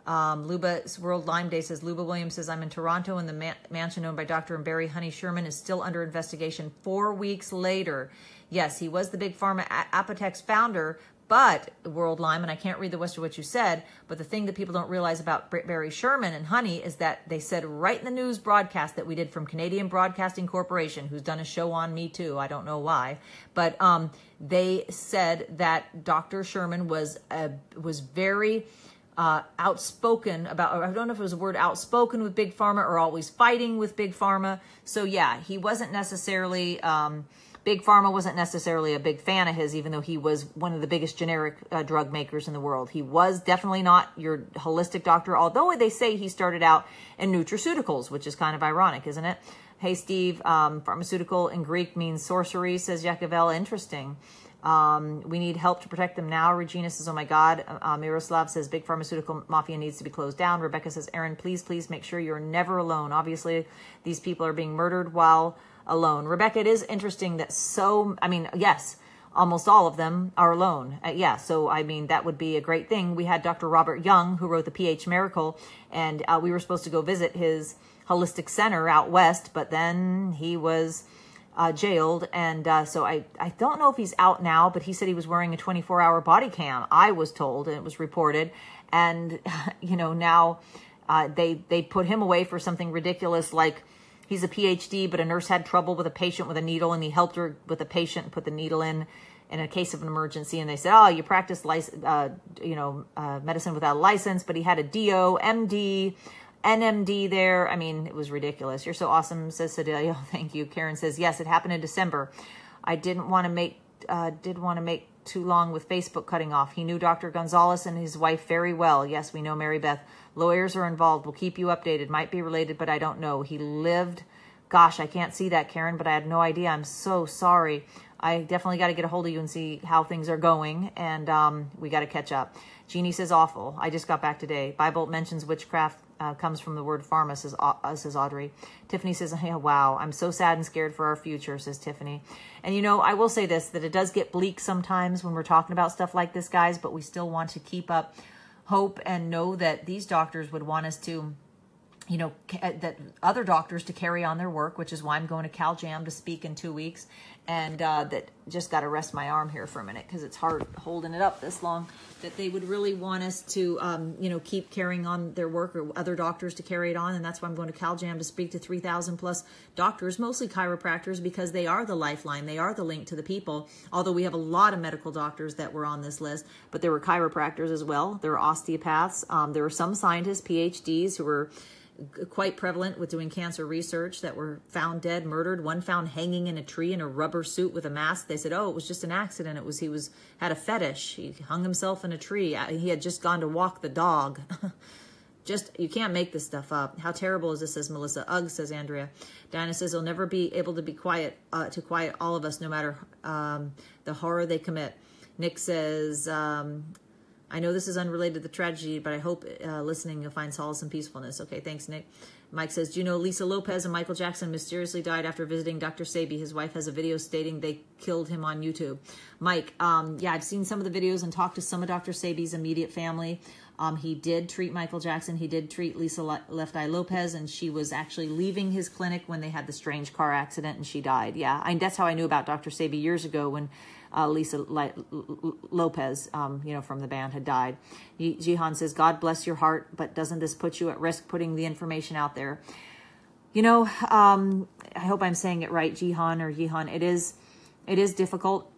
Luba's World Lyme Day says, Luba Williams says, I'm in Toronto and the mansion owned by Dr. and Barry Honey Sherman is still under investigation 4 weeks later. Yes, he was the big pharma Apotex founder, but World Lyme, and I can't read the rest of what you said, but the thing that people don't realize about Barry Sherman and Honey is that they said right in the news broadcast that we did from Canadian Broadcasting Corporation, who's done a show on me too, I don't know why, but they said that Dr. Sherman was very outspoken about, I don't know if it was a word, outspoken with Big Pharma or always fighting with Big Pharma. So yeah, he wasn't necessarily, Big Pharma wasn't necessarily a big fan of his, even though he was one of the biggest generic drug makers in the world. He was definitely not your holistic doctor, although they say he started out in nutraceuticals, which is kind of ironic, isn't it? Hey, Steve, pharmaceutical in Greek means sorcery, says Yakovella. Interesting. We need help to protect them now. Regina says, oh my God. Miroslav says, big pharmaceutical mafia needs to be closed down. Rebecca says, Aaron, please make sure you're never alone. Obviously, these people are being murdered while alone. Rebecca, it is interesting that yes, almost all of them are alone. Yeah, so I mean, that would be a great thing. We had Dr. Robert Young, who wrote the pH Miracle, and we were supposed to go visit his holistic center out west, but then he was jailed, and so I don't know if he's out now, but he said he was wearing a 24-hour body cam, I was told, and it was reported, and you know, now they put him away for something ridiculous, like he's a PhD, but a nurse had trouble with a patient with a needle, and he helped her with a patient and put the needle in, in a case of an emergency, and they said, oh, you practiced medicine without a license, but he had a DO, MD, NMD there. I mean, it was ridiculous. You're so awesome, says Sedelia. Thank you. Karen says, yes, it happened in December. I didn't want to make too long with Facebook cutting off. He knew Dr. Gonzalez and his wife very well. Yes, we know Mary Beth. Lawyers are involved. We'll keep you updated. Might be related, but I don't know. He lived. Gosh, I can't see that, Karen, but I had no idea. I'm so sorry. I definitely got to get a hold of you and see how things are going, and we got to catch up. Jeannie says, awful. I just got back today. Bible mentions witchcraft comes from the word pharma, says Audrey. Tiffany says, hey, wow, I'm so sad and scared for our future, says Tiffany. And, you know, I will say this, that it does get bleak sometimes when we're talking about stuff like this, guys, but we still want to keep up hope and know that these doctors would want us to, you know, that other doctors to carry on their work, which is why I'm going to CalJam to speak in 2 weeks. And that just got to rest my arm here for a minute because it's hard holding it up this long, that they would really want us to, you know, keep carrying on their work, or other doctors to carry it on. And that's why I'm going to CalJam to speak to 3,000 plus doctors, mostly chiropractors, because they are the lifeline. They are the link to the people. Although we have a lot of medical doctors that were on this list, but there were chiropractors as well. There were osteopaths. There were some scientists, PhDs, who were quite prevalent with doing cancer research, that were found dead, murdered. One found hanging in a tree in a rubber suit with a mask. They said, oh, it was just an accident. He had a fetish. He hung himself in a tree. He had just gone to walk the dog. Just, you can't make this stuff up. How terrible is this, says Melissa. Ugh, says Andrea. Diana says, they'll never be able to be quiet, to quiet all of us, no matter the horror they commit. Nick says, I know this is unrelated to the tragedy, but I hope listening you'll find solace and peacefulness. Okay, thanks, Nick. Mike says, do you know Lisa Lopez and Michael Jackson mysteriously died after visiting Dr. Sebi? His wife has a video stating they killed him on YouTube. Mike, yeah, I've seen some of the videos and talked to some of Dr. Sebi's immediate family. He did treat Michael Jackson. He did treat Lisa Left Eye Lopez, and she was actually leaving his clinic when they had the strange car accident and she died. Yeah, that's how I knew about Dr. Sebi years ago, when Lisa Lopez, you know, from the band, had died. Jihan says, God bless your heart, but doesn't this put you at risk putting the information out there? You know, I hope I'm saying it right, Jihan or Jihan. It is difficult.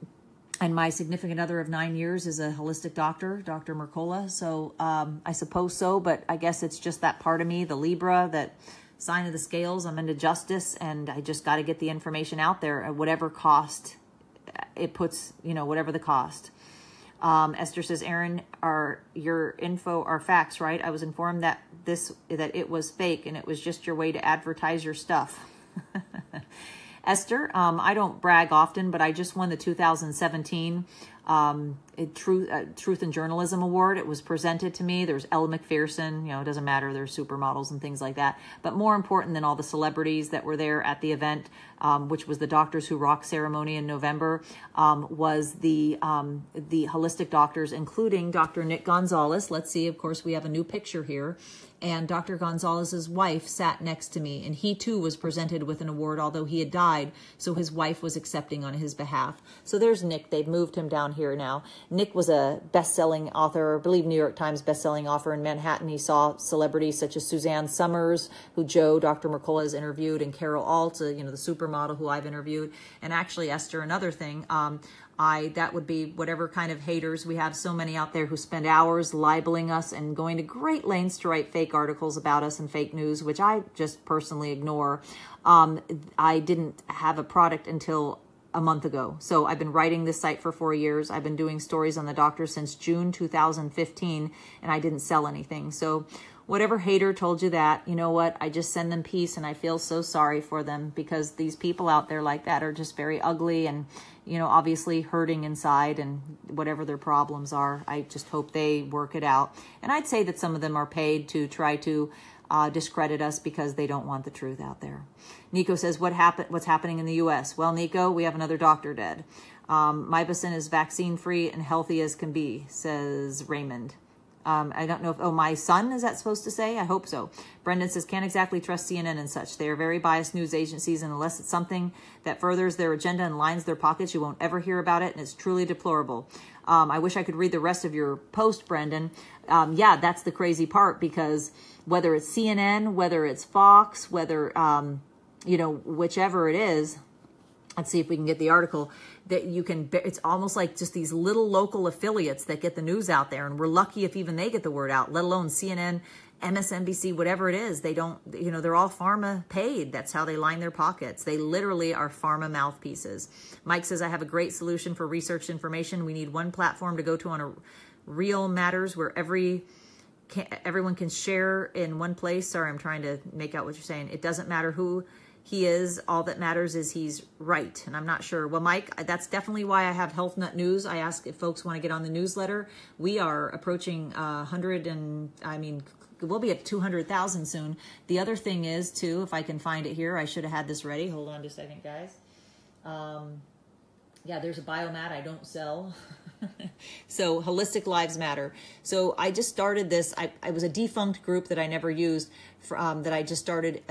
And my significant other of 9 years is a holistic doctor, Dr. Mercola. So I suppose so, but I guess it's just that part of me, the Libra, that sign of the scales. I'm into justice, and I just got to get the information out there at whatever cost it puts, you know, whatever the cost. Esther says, Aaron, your info are facts, right? I was informed that it was fake and it was just your way to advertise your stuff. Esther, I don't brag often, but I just won the 2017 Truth in Journalism Award. It was presented to me. There's Ella McPherson, you know, it doesn't matter. There's supermodels and things like that. But more important than all the celebrities that were there at the event, which was the Doctors Who Rock ceremony in November, was the holistic doctors, including Dr. Nick Gonzalez. Let's see, of course, we have a new picture here. And Dr. Gonzalez's wife sat next to me, and he too was presented with an award, although he had died, so his wife was accepting on his behalf. So there's Nick. They've moved him down here now. Nick was a best-selling author, I believe New York Times best-selling author in Manhattan. He saw celebrities such as Suzanne Summers, who Dr. Mercola has interviewed, and Carol Alt, you know, the supermodel who I've interviewed. And actually, Esther, another thing, that would be whatever kind of haters. We have so many out there who spend hours libeling us and going to great lengths to write fake articles about us and fake news, which I just personally ignore. I didn't have a product until a month ago. So I've been writing this site for 4 years. I've been doing stories on the doctor since June 2015, and I didn't sell anything. So whatever hater told you that, you know what? I just send them peace, and I feel so sorry for them, because these people out there like that are just very ugly and, you know, obviously hurting inside, and whatever their problems are, I just hope they work it out. And I'd say that some of them are paid to try to discredit us because they don't want the truth out there. Nico says, what's happening in the U.S.? Well, Nico, we have another doctor dead. Mibacin is vaccine-free and healthy as can be, says Raymond. I don't know if, my son, is that supposed to say? I hope so. Brendan says, can't exactly trust CNN and such. They are very biased news agencies, and unless it's something that furthers their agenda and lines their pockets, you won't ever hear about it, and it's truly deplorable. I wish I could read the rest of your post, Brendan. Yeah, that's the crazy part, because whether it's CNN, whether it's Fox, whether, you know, whichever it is, let's see if we can get the article, that you can, it's almost like just these little local affiliates that get the news out there. And we're lucky if even they get the word out, let alone CNN, MSNBC, whatever it is. They don't, you know, they're all pharma paid. That's how they line their pockets. They literally are pharma mouthpieces. Mike says, I have a great solution for research information. We need one platform to go to on a real matters where everyone can share in one place. Sorry, I'm trying to make out what you're saying. It doesn't matter who he is. All that matters is he's right. And I'm not sure. Well, Mike, that's definitely why I have Health Nut News. I ask if folks want to get on the newsletter. We are approaching 100 and, I mean, we'll be at 200,000 soon. The other thing is, too, if I can find it here, I should have had this ready. Hold on just a second, guys. Yeah, there's a Biomat I don't sell. So Holistic Lives Matter. So I just started this. I was a defunct group that I never used, that I just started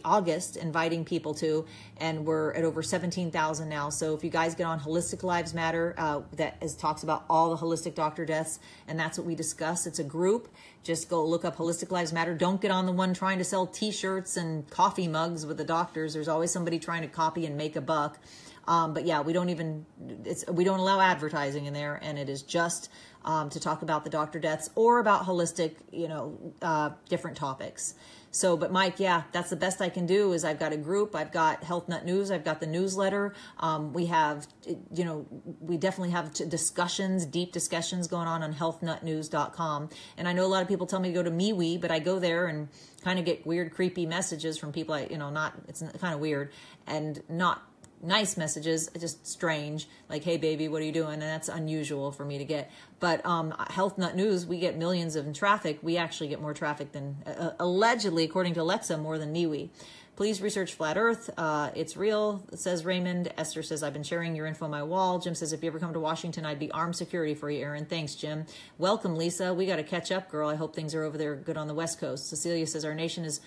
August, inviting people to, and we're at over 17,000 now. So if you guys get on Holistic Lives Matter, talks about all the holistic doctor deaths, and that's what we discuss. It's a group. Just go look up Holistic Lives Matter. Don't get on the one trying to sell t-shirts and coffee mugs with the doctors. There's always somebody trying to copy and make a buck. But yeah, we don't allow advertising in there, and it is just to talk about the doctor deaths or about holistic, different topics. So, but Mike, yeah, that's the best I can do. Is I've got a group, I've got Health Nut News, I've got the newsletter. We have, we definitely have discussions, deep discussions going on healthnutnews.com. And I know a lot of people tell me to go to MeWe, but I go there and kind of get weird, creepy messages from people. It's kind of weird and not nice messages, just strange, like, hey baby, what are you doing? And that's unusual for me to get. But Health Nut News, we get millions of traffic. We actually get more traffic than, allegedly, according to Alexa, more than MeWe. Please research Flat Earth. It's real, says Raymond. Esther says, I've been sharing your info on my wall. Jim says, if you ever come to Washington, I'd be armed security for you, Aaron. Thanks, Jim. Welcome, Lisa. We got to catch up, girl. I hope things are over there good on the West Coast. Cecilia says, our nation is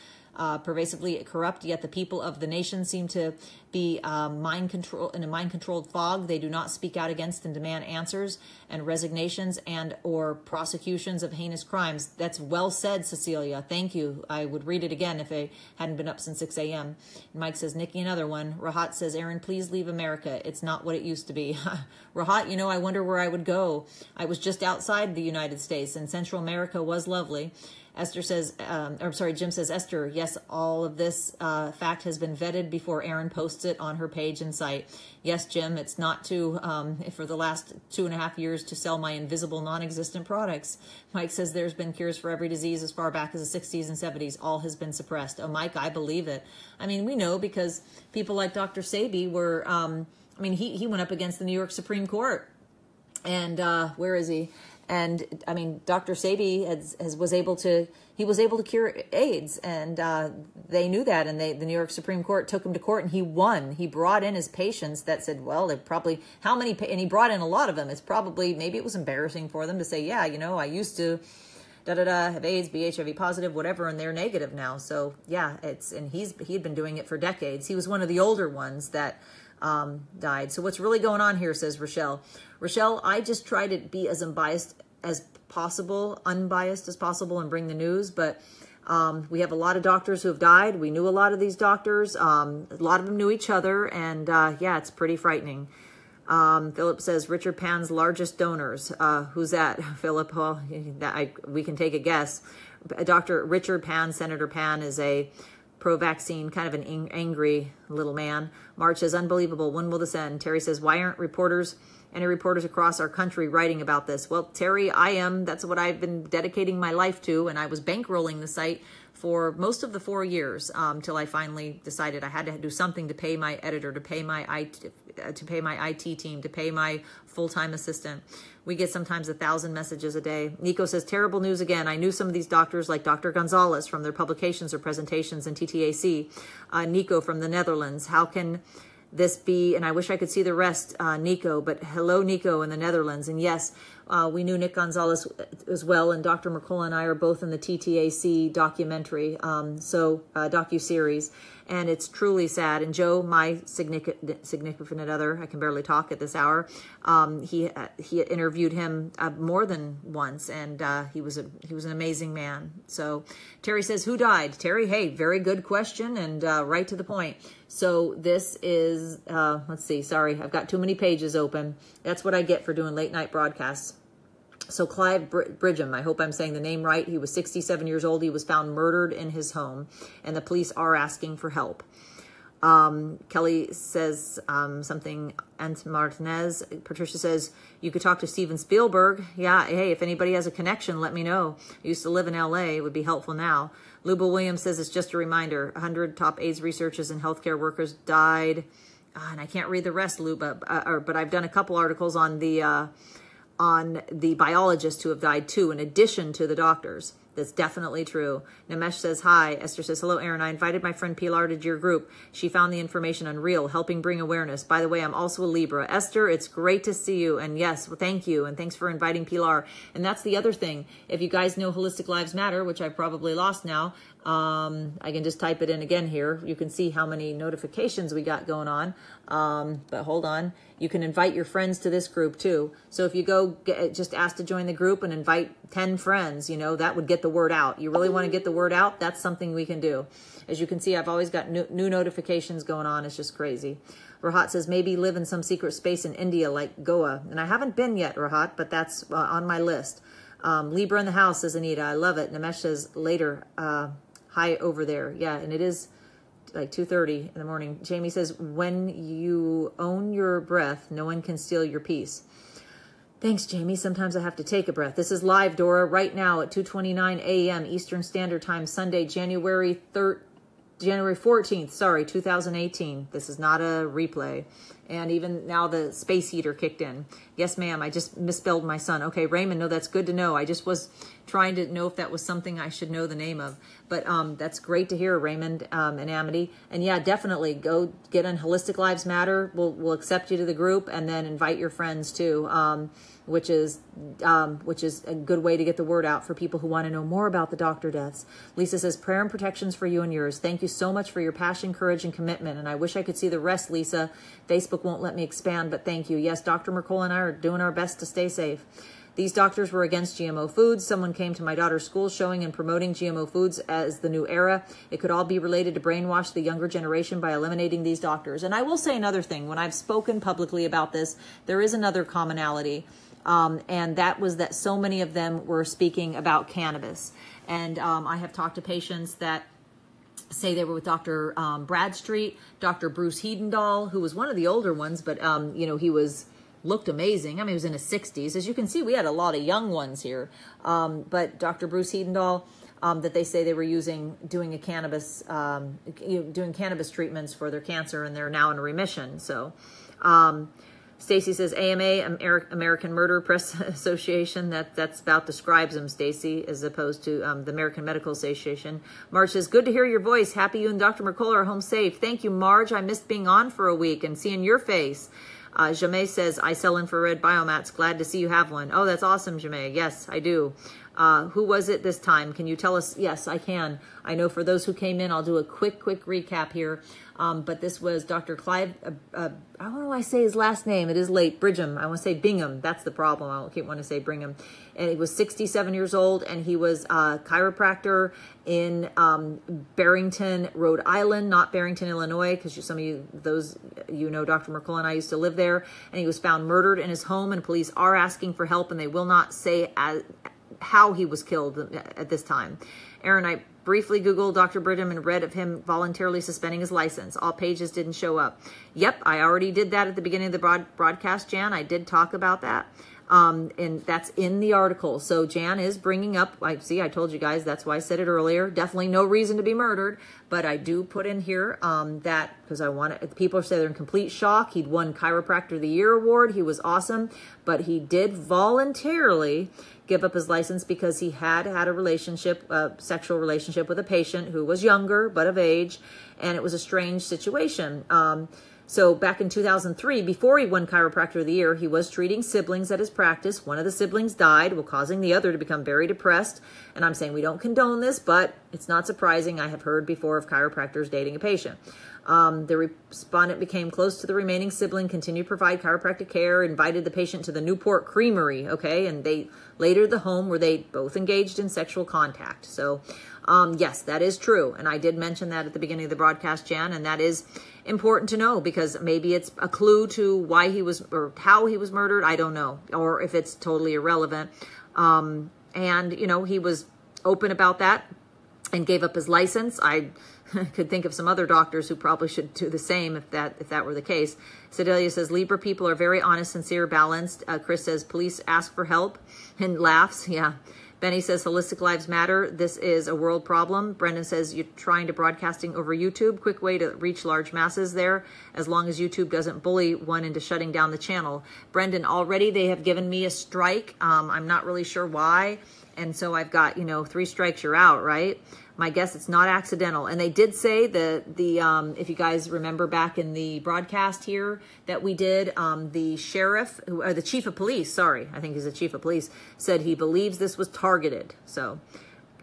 pervasively corrupt, yet the people of the nation seem to be in a mind-controlled fog. They do not speak out against and demand answers and resignations and or prosecutions of heinous crimes. That's well said, Cecilia. Thank you. I would read it again if I hadn't been up since 6 a.m. Mike says, Nikki, another one. Rahat says, Aaron, please leave America. It's not what it used to be. Rahat, I wonder where I would go. I was just outside the United States, and Central America was lovely. Esther says, Jim says, Esther, yes, all of this fact has been vetted before Aaron posts it on her page and site. Yes, Jim, it's not for the last 2.5 years to sell my invisible, non-existent products. Mike says there's been cures for every disease as far back as the 60s and 70s. All has been suppressed. Oh, Mike, I believe it. I mean, we know because people like Dr. Sebi were, he went up against the New York Supreme Court. And where is he? And I mean, Dr. Sebi was able to cure AIDS, and they knew that, and the New York Supreme Court took him to court, and he won. He brought in his patients that said, well, they're probably, and he brought in a lot of them. It's probably, maybe it was embarrassing for them to say, yeah, I used to have AIDS, be HIV positive, whatever, and they're negative now. So yeah, he'd been doing it for decades. He was one of the older ones that died. So what's really going on here, says Rochelle. Rochelle, I just try to be as unbiased as possible, and bring the news. But we have a lot of doctors who have died. We knew a lot of these doctors. A lot of them knew each other. And yeah, it's pretty frightening. Philip says, Richard Pan's largest donors. Who's that, Philip? Well, we can take a guess. Dr. Richard Pan, Senator Pan, is a pro-vaccine, kind of an angry little man. March says, unbelievable. When will this end? Terry says, why aren't any reporters across our country writing about this? Well, Terry, I am. That's what I've been dedicating my life to, and I was bankrolling the site for most of the 4 years till I finally decided I had to do something to pay my editor, to pay my IT team, to pay my full-time assistant. We get sometimes 1,000 messages a day. Nico says, terrible news again. I knew some of these doctors like Dr. Gonzalez from their publications or presentations in TTAC. Nico from the Netherlands. How can this be? And I wish I could see the rest, Nico, but hello, Nico in the Netherlands. And yes, We knew Nick Gonzalez as well, and Dr. Mercola and I are both in the TTAC documentary, docu-series, and it's truly sad. And Joe, my significant other, I can barely talk at this hour, he interviewed him more than once, and he was an amazing man. So Terry says, who died? Terry, hey, very good question, and right to the point. So this is, let's see, sorry, I've got too many pages open. That's what I get for doing late night broadcasts. So Clive Bridgham, I hope I'm saying the name right. He was 67 years old. He was found murdered in his home, and the police are asking for help. Kelly says something, Ant Martinez. Patricia says, you could talk to Steven Spielberg. Yeah, hey, if anybody has a connection, let me know. I used to live in LA. It would be helpful now. Luba Williams says, it's just a reminder. 100 top AIDS researchers and healthcare workers died. And I can't read the rest, Luba, but I've done a couple articles on the biologists who have died too, in addition to the doctors. That's definitely true. Namesh says, hi. Esther says, hello, Aaron. I invited my friend Pilar to your group. She found the information unreal, helping bring awareness. By the way, I'm also a Libra. Esther, it's great to see you. And yes, well, thank you. And thanks for inviting Pilar. And that's the other thing. If you guys know Holistic Lives Matter, which I've probably lost now, I can just type it in again here. You can see how many notifications we got going on. But hold on. You can invite your friends to this group too. So if you go just ask to join the group and invite 10 friends, you know, that would get the word out. You really want to get the word out? That's something we can do. As you can see, I've always got new notifications going on. It's just crazy. Rahat says, maybe live in some secret space in India like Goa. And I haven't been yet, Rahat, but that's on my list. Libra in the house, says Anita. I love it. Namesh says, later, hi over there. Yeah, and it is like 2:30 in the morning. Jamie says, when you own your breath, no one can steal your peace. Thanks, Jamie. Sometimes I have to take a breath. This is live, Dora, right now at 2:29 a.m. Eastern Standard Time, Sunday, January 14th, 2018. This is not a replay. And even now the space heater kicked in. Yes, ma'am, I just misspelled my son. Okay, Raymond, no, that's good to know. I just was trying to know if that was something I should know the name of. But that's great to hear, Raymond and Amity. And yeah, definitely go get on Holistic Lives Matter. We'll accept you to the group, and then invite your friends too, which is a good way to get the word out for people who want to know more about the doctor deaths. Lisa says, prayer and protections for you and yours. Thank you so much for your passion, courage, and commitment. And I wish I could see the rest, Lisa. Facebook won't let me expand, but thank you. Yes, Dr. Mercola and I are doing our best to stay safe. These doctors were against GMO foods. Someone came to my daughter's school showing and promoting GMO foods as the new era. It could all be related to brainwash the younger generation by eliminating these doctors. And I will say another thing. When I've spoken publicly about this, there is another commonality. And that was that so many of them were speaking about cannabis. And I have talked to patients that say they were with Dr. Bradstreet, Dr. Bruce Hedendahl, who was one of the older ones, but, you know, he looked amazing. I mean, he was in his 60s. As you can see, we had a lot of young ones here. But Dr. Bruce Hedendahl, that they say they were doing cannabis treatments for their cancer, and they're now in remission. So, Stacy says, AMA, American Murder Press Association, that's about describes them, Stacy, as opposed to the American Medical Association. Marge says, good to hear your voice. Happy you and Dr. Mercola are home safe. Thank you, Marge. I missed being on for a week and seeing your face. Jamay says, I sell infrared biomats. Glad to see you have one. Oh, that's awesome, Jamay. Yes, I do. Who was it this time? Can you tell us? Yes, I can. I know for those who came in, I'll do a quick recap here. But this was Dr. Clive, I don't know why I say his last name. It is late. Bridgham. I want to say Bingham. That's the problem. I keep wanting to say Brigham. And he was 67 years old, and he was a chiropractor in Barrington, Rhode Island, not Barrington, Illinois, because some of you, know, Dr. Mercola and I used to live there. And he was found murdered in his home, and police are asking for help, and they will not say how he was killed at this time. Aaron, I briefly Googled Dr. Bridgham and read of him voluntarily suspending his license. All pages didn't show up. Yep, I already did that at the beginning of the broadcast, Jan. I did talk about that. And that's in the article. So Jan is bringing up, I told you guys, that's why I said it earlier. Definitely no reason to be murdered, but I do put in here that because I want it, people say they're in complete shock. He'd won Chiropractor of the Year award. He was awesome, but he did voluntarily give up his license because he had a sexual relationship with a patient who was younger but of age, and it was a strange situation. So back in 2003, before he won Chiropractor of the Year, he was treating siblings at his practice. One of the siblings died, while causing the other to become very depressed. And I'm saying we don't condone this, but it's not surprising. I have heard before of chiropractors dating a patient. The respondent became close to the remaining sibling, continued to provide chiropractic care, invited the patient to the Newport Creamery, okay? And they later the home where they both engaged in sexual contact. So, yes, that is true. And I did mention that at the beginning of the broadcast, Jan, and that is important to know because maybe it's a clue to why he was or how he was murdered. I don't know. Or if it's totally irrelevant. And, you know, he was open about that and gave up his license. I could think of some other doctors who probably should do the same if that were the case. Sedalia says, Libra people are very honest, sincere, balanced. Chris says, police ask for help and laughs. Yeah. Benny says, Holistic Lives Matter. This is a world problem. Brendan says, you're trying to broadcasting over YouTube. Quick way to reach large masses there, as long as YouTube doesn't bully one into shutting down the channel. Brendan, already they have given me a strike. I'm not really sure why. And so I've got, 3 strikes, you're out, right? My guess it's not accidental. And they did say that if you guys remember back in the broadcast here that we did, the sheriff, or the chief of police, sorry, I think he's the chief of police, said he believes this was targeted. So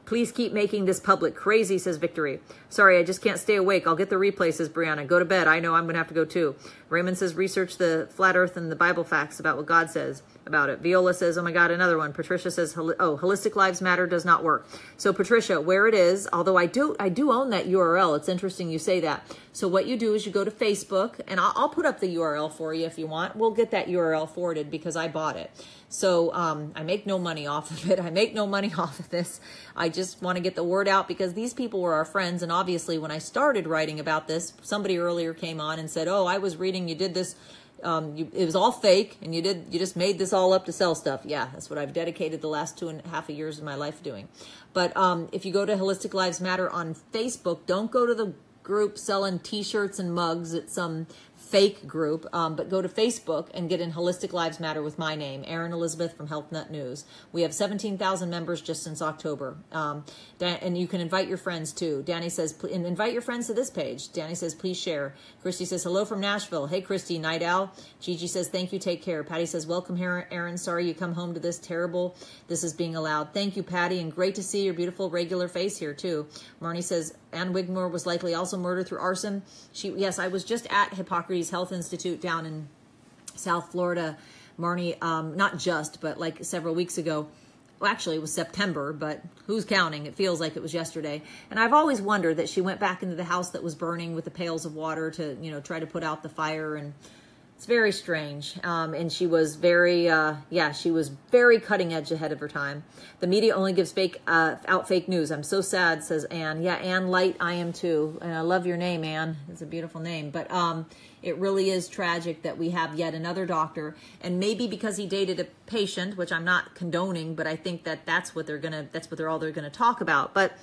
please keep making this public. Crazy, says Victory. Sorry, I just can't stay awake. I'll get the replay, says Brianna. Go to bed. I know I'm going to have to go too. Raymond says, research the flat earth and the Bible facts about what God says about it. Viola says, oh my God, another one. Patricia says, Holistic Lives Matter does not work. So Patricia, where it is, although I do own that URL. It's interesting you say that. So what you do is you go to Facebook, and I'll put up the URL for you if you want. We'll get that URL forwarded because I bought it. So I make no money off of it. I make no money off of this. I just want to get the word out because these people were our friends. And obviously when I started writing about this, somebody earlier came on and said, oh, I was reading, you did this. It was all fake and you just made this all up to sell stuff. Yeah, that's what I've dedicated the last 2.5 years of my life doing. But if you go to Holistic Lives Matter on Facebook, don't go to the group selling t-shirts and mugs at some fake group, but go to Facebook and get in Holistic Lives Matter with my name, Erin Elizabeth from Health Nut News. We have 17,000 members just since October. And you can invite your friends too. Danny says, and invite your friends to this page. Danny says, please share. Christy says, hello from Nashville. Hey, Christy, night owl. Gigi says, thank you, take care. Patty says, welcome here, Erin. Sorry you come home to this terrible. This is being allowed. Thank you, Patty, and great to see your beautiful regular face here too. Marnie says, Ann Wigmore was likely also murdered through arson. Yes, I was just at Hippocrates Health Institute down in South Florida, Marnie, not just, but like several weeks ago. Well, actually, it was September, but who's counting? It feels like it was yesterday. And I've always wondered that she went back into the house that was burning with the pails of water to, try to put out the fire. And it's very strange. And she was very, she was very cutting edge ahead of her time. The media only gives out fake news. I'm so sad, says Ann. Yeah, Ann Light, I am too. And I love your name, Ann. It's a beautiful name. But it really is tragic that we have yet another doctor. And maybe because he dated a patient, which I'm not condoning, but I think that's what they're all they're gonna talk about. But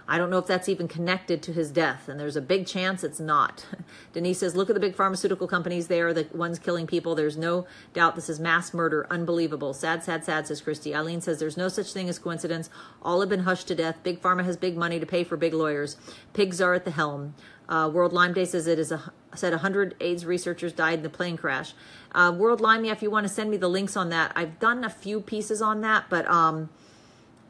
I don't know if that's even connected to his death, and there's a big chance it's not. Denise says, look at the big pharmaceutical companies. They are the ones killing people. There's no doubt this is mass murder. Unbelievable. Sad, sad, sad, says Christy. Eileen says, there's no such thing as coincidence. All have been hushed to death. Big Pharma has big money to pay for big lawyers. Pigs are at the helm. World Lyme Day says said 100 AIDS researchers died in the plane crash. World Lyme, if you want to send me the links on that. I've done a few pieces on that, but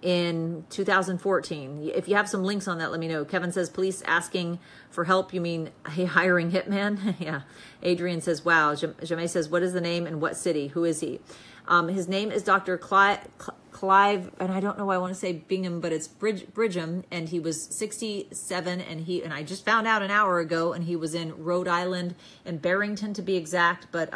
in 2014. If you have some links on that, let me know. Kevin says, police asking for help. You mean hiring hitman? Yeah. Adrian says, wow. Jamie says, what is the name and what city? Who is he? His name is Dr. Clive, and I don't know why I want to say Bingham, but it's Bridgham, and he was 67, and I just found out an hour ago, and he was in Rhode Island and Barrington to be exact, but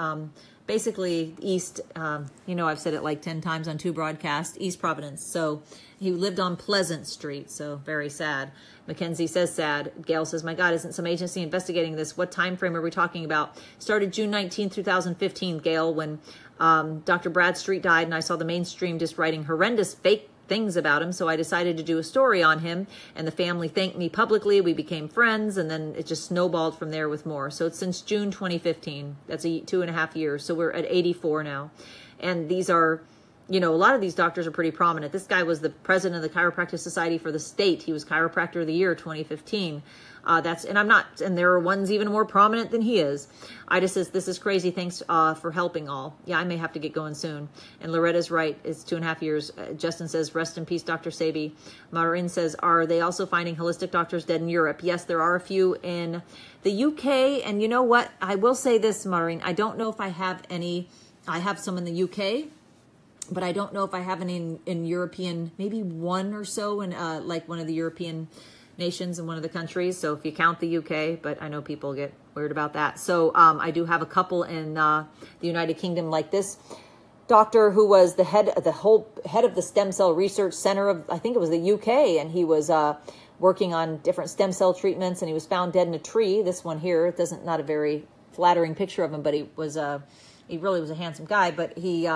basically East, I've said it like 10 times on 2 broadcasts, East Providence. So he lived on Pleasant Street, so very sad. Mackenzie says sad. Gail says, my God, isn't some agency investigating this? What time frame are we talking about? Started June 19, 2015, Gail, when Dr. Bradstreet died, and I saw the mainstream just writing horrendous fake things about him, so I decided to do a story on him, and the family thanked me publicly. We became friends, and then it just snowballed from there with more. So it's since June 2015. That's 2.5 years. So we're at 84 now. And these are you know, a lot of these doctors are pretty prominent. This guy was the president of the Chiropractic Society for the state. He was Chiropractor of the Year 2015. And there are ones even more prominent than he is. Ida says, this is crazy. Thanks for helping all. Yeah, I may have to get going soon. And Loretta's right. It's 2.5 years. Justin says, rest in peace, Dr. Sabi. Maureen says, are they also finding holistic doctors dead in Europe? Yes, there are a few in the UK. And you know what? I will say this, Maureen. I don't know if I have any. I have some in the UK, but I don't know if I have any in European, maybe one or so in like one of the European nations in one of the countries. So if you count the UK, but I know people get weird about that. So I do have a couple in the United Kingdom, like this doctor who was the head of the stem cell research center of, I think it was the UK, and he was working on different stem cell treatments, and he was found dead in a tree. This one here, it doesn't, not a very flattering picture of him, but he really was a handsome guy, but he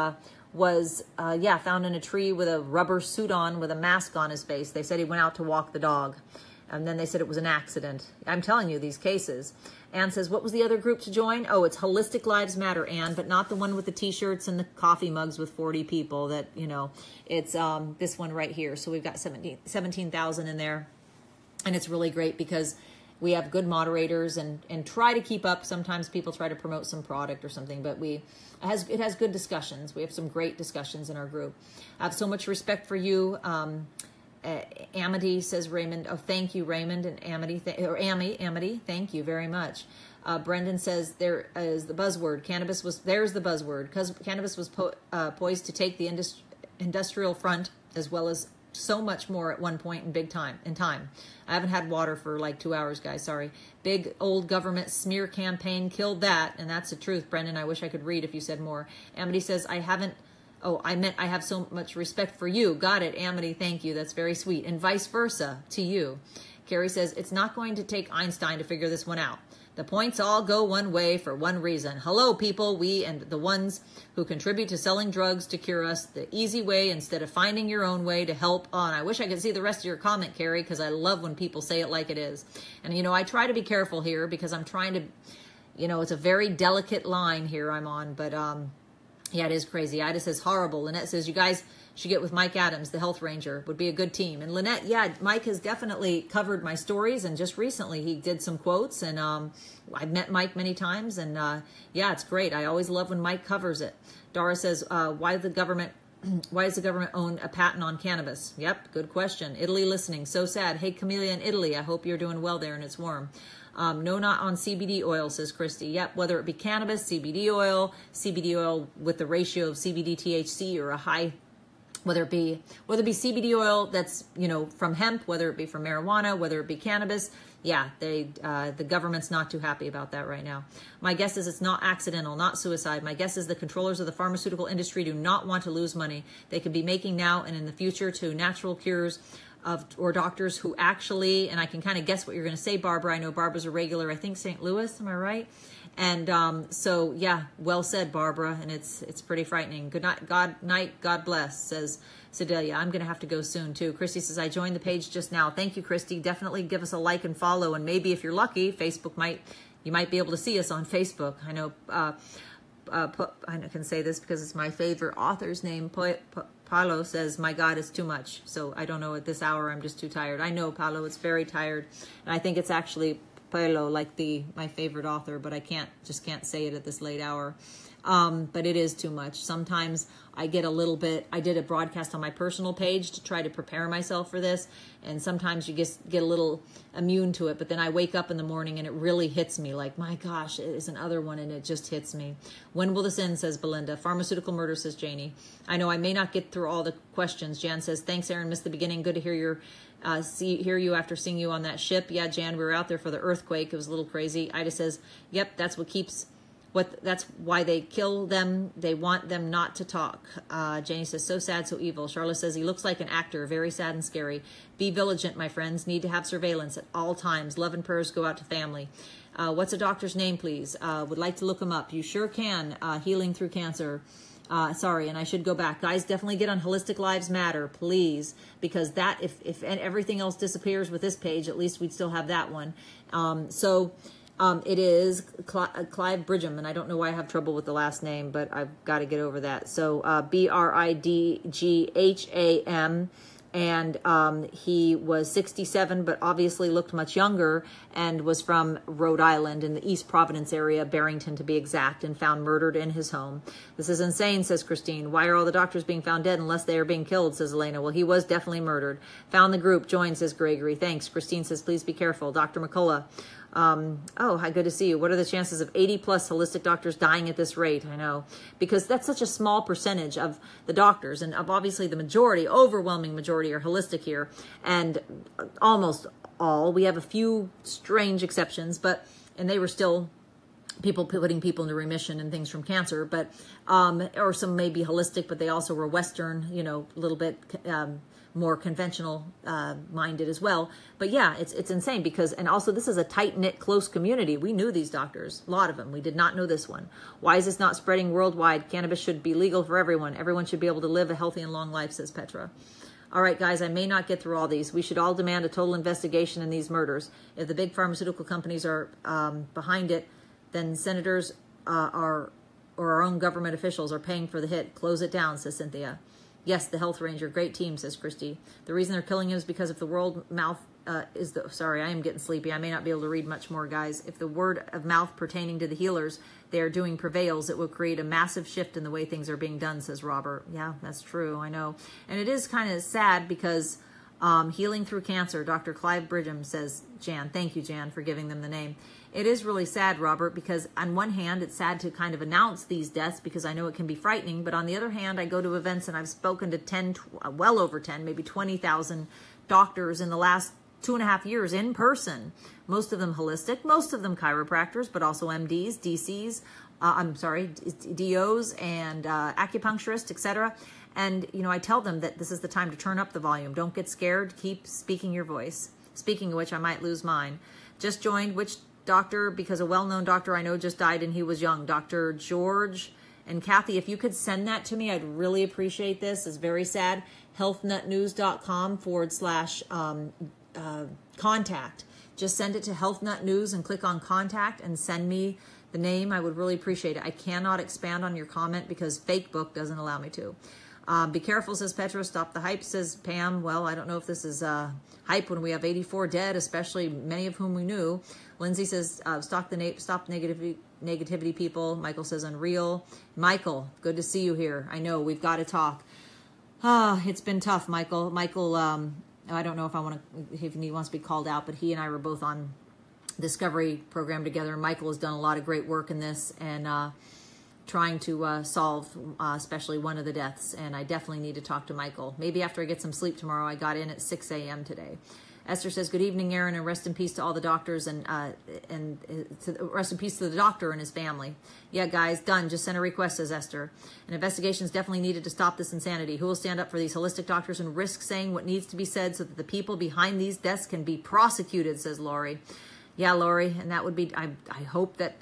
was found in a tree with a rubber suit on with a mask on his face. They said he went out to walk the dog. And then they said it was an accident. I'm telling you, these cases. Anne says, what was the other group to join? Oh, it's Holistic Lives Matter, Anne, but not the one with the T-shirts and the coffee mugs with 40 people. That, you know, it's this one right here. So we've got 17,000 in there. And it's really great because we have good moderators and try to keep up. Sometimes people try to promote some product or something, but it has good discussions. We have some great discussions in our group. I have so much respect for you. Amity, says Raymond. Oh, thank you, Raymond, and Amity, Amity, thank you very much. Brendan says, there is the buzzword. There's the buzzword. Because cannabis was poised to take the industrial front, as well as so much more at one point in time. I haven't had water for like 2 hours, guys. Sorry. Big old government smear campaign killed that, and that's the truth, Brendan. I wish I could read if you said more. Amity says, I have so much respect for you. Got it, Amity. Thank you. That's very sweet. And vice versa to you. Carrie says, it's not going to take Einstein to figure this one out. The points all go one way for one reason. Hello, people. We and the ones who contribute to selling drugs to cure us the easy way instead of finding your own way to help on. I wish I could see the rest of your comment, Carrie, because I love when people say it like it is. And, you know, I try to be careful here because I'm trying to, you know, it's a very delicate line here I'm on. But, yeah, it is crazy. Ida says, horrible. Lynette says, you guys should get with Mike Adams, the health ranger. Would be a good team. And Lynette, yeah, Mike has definitely covered my stories. And just recently he did some quotes. And I've met Mike many times. And, yeah, it's great. I always love when Mike covers it. Dara says, why does the government own a patent on cannabis? Yep, good question. Italy listening. So sad. Hey, Camellia in Italy, I hope you're doing well there and it's warm. No, not on CBD oil, says Christy. Yep, whether it be cannabis, CBD oil with the ratio of CBD THC or a high, whether it be CBD oil that's, you know, from hemp, whether it be from marijuana, whether it be cannabis. Yeah, the government's not too happy about that right now. My guess is it's not accidental, not suicide. My guess is the controllers of the pharmaceutical industry do not want to lose money they could be making now and in the future to natural cures or doctors who actually, and I can kind of guess what you're going to say, Barbara. I know Barbara's a regular, I think, St. Louis. Am I right? And so, yeah, well said, Barbara. And it's pretty frightening. Good night, God bless, says Sedelia. I'm going to have to go soon, too. Christy says, I joined the page just now. Thank you, Christy. Definitely give us a like and follow. And maybe if you're lucky, you might be able to see us on Facebook. I know I can say this because it's my favorite author's name. Paulo says, my God, it's too much. So I don't know at this hour. I'm just too tired. I know, Paulo, it's very tired. And I think it's actually Paulo, like my favorite author, but I just can't say it at this late hour. But it is too much. Sometimes I get a little bit, I did a broadcast on my personal page to try to prepare myself for this. And sometimes you get a little immune to it, but then I wake up in the morning and it really hits me like, my gosh, it is another one. And it just hits me. When will this end, says Belinda. Pharmaceutical murder, says Janie. I know I may not get through all the questions. Jan says, thanks, Aaron. Missed the beginning. Good to hear hear you after seeing you on that ship. Yeah, Jan, we were out there for the earthquake. It was a little crazy. Ida says, yep, that's why they kill them. They want them not to talk. Janie says, so sad, so evil. Charlotte says, he looks like an actor. Very sad and scary. Be vigilant, my friends. Need to have surveillance at all times. Love and prayers go out to family. What's a doctor's name, please? Would like to look him up. You sure can. Healing through cancer. Sorry, and I should go back. Guys, definitely get on Holistic Lives Matter, please, because that, if everything else disappears with this page, at least we'd still have that one. It is Clive Bridgham, and I don't know why I have trouble with the last name, but I've got to get over that. So Bridgham, and he was 67, but obviously looked much younger, and was from Rhode Island in the East Providence area, Barrington to be exact, and found murdered in his home. This is insane, says Christine. Why are all the doctors being found dead unless they are being killed, says Elena. Well, he was definitely murdered. Found the group, joined, says Gregory. Thanks. Christine says, please be careful. Dr. McCullough. Oh, hi, good to see you. What are the chances of 80 plus holistic doctors dying at this rate? I know, because that's such a small percentage of the doctors, and of obviously the majority, overwhelming majority are holistic here, and almost all. We have a few strange exceptions, and they were still people putting people into remission and things from cancer, but, or some may be holistic, but they also were Western, a little bit, more conventional minded as well. But yeah, it's insane because, and also this is a tight-knit, close community. We knew these doctors, a lot of them. We did not know this one. Why is this not spreading worldwide? Cannabis should be legal for everyone. Everyone should be able to live a healthy and long life, says Petra. All right, guys, I may not get through all these. We should all demand a total investigation in these murders. If the big pharmaceutical companies are behind it, then senators or our own government officials are paying for the hit. Close it down, says Cynthia. Yes, the Health Ranger, great team, says Christy. The reason they're killing him is because if the word of mouth sorry, I am getting sleepy. I may not be able to read much more, guys. If the word of mouth pertaining to the healers they are doing prevails, it will create a massive shift in the way things are being done, says Robert. Yeah, that's true, I know. And it is kind of sad because healing through cancer, Dr. Clive Bridgham, says Jan. Thank you, Jan, for giving them the name. It is really sad, Robert, because on one hand, it's sad to kind of announce these deaths because I know it can be frightening. But on the other hand, I go to events and I've spoken to well over 10, maybe 20,000 doctors in the last 2.5 years in person. Most of them holistic, most of them chiropractors, but also MDs, DCs, DOs and acupuncturists, etc. And, I tell them that this is the time to turn up the volume. Don't get scared. Keep speaking your voice. Speaking of which, I might lose mine. Just joined which doctor, because a well-known doctor I know just died and he was young. Dr. George and Kathy, if you could send that to me, I'd really appreciate this. It's very sad. healthnutnews.com/contact. Just send it to Health Nut News and click on contact and send me the name. I would really appreciate it. I cannot expand on your comment because Facebook doesn't allow me to. Be careful, says Petra. Stop the hype, says Pam. Well, I don't know if this is hype when we have 84 dead, especially many of whom we knew. Lindsay says, stop negativity, people. Michael says, unreal. Michael, good to see you here. I know, we've got to talk. It's been tough, Michael. Michael, I don't know if he wants to be called out, but he and I were both on Discovery program together. Michael has done a lot of great work in this and trying to solve especially one of the deaths. And I definitely need to talk to Michael. Maybe after I get some sleep tomorrow. I got in at 6 a.m. today. Esther says, good evening, Aaron, and rest in peace to all the doctors and rest in peace to the doctor and his family. Yeah, guys, done. Just sent a request, says Esther. An investigation is definitely needed to stop this insanity. Who will stand up for these holistic doctors and risk saying what needs to be said so that the people behind these deaths can be prosecuted, says Lori. Yeah, Lori, and that would be, I hope that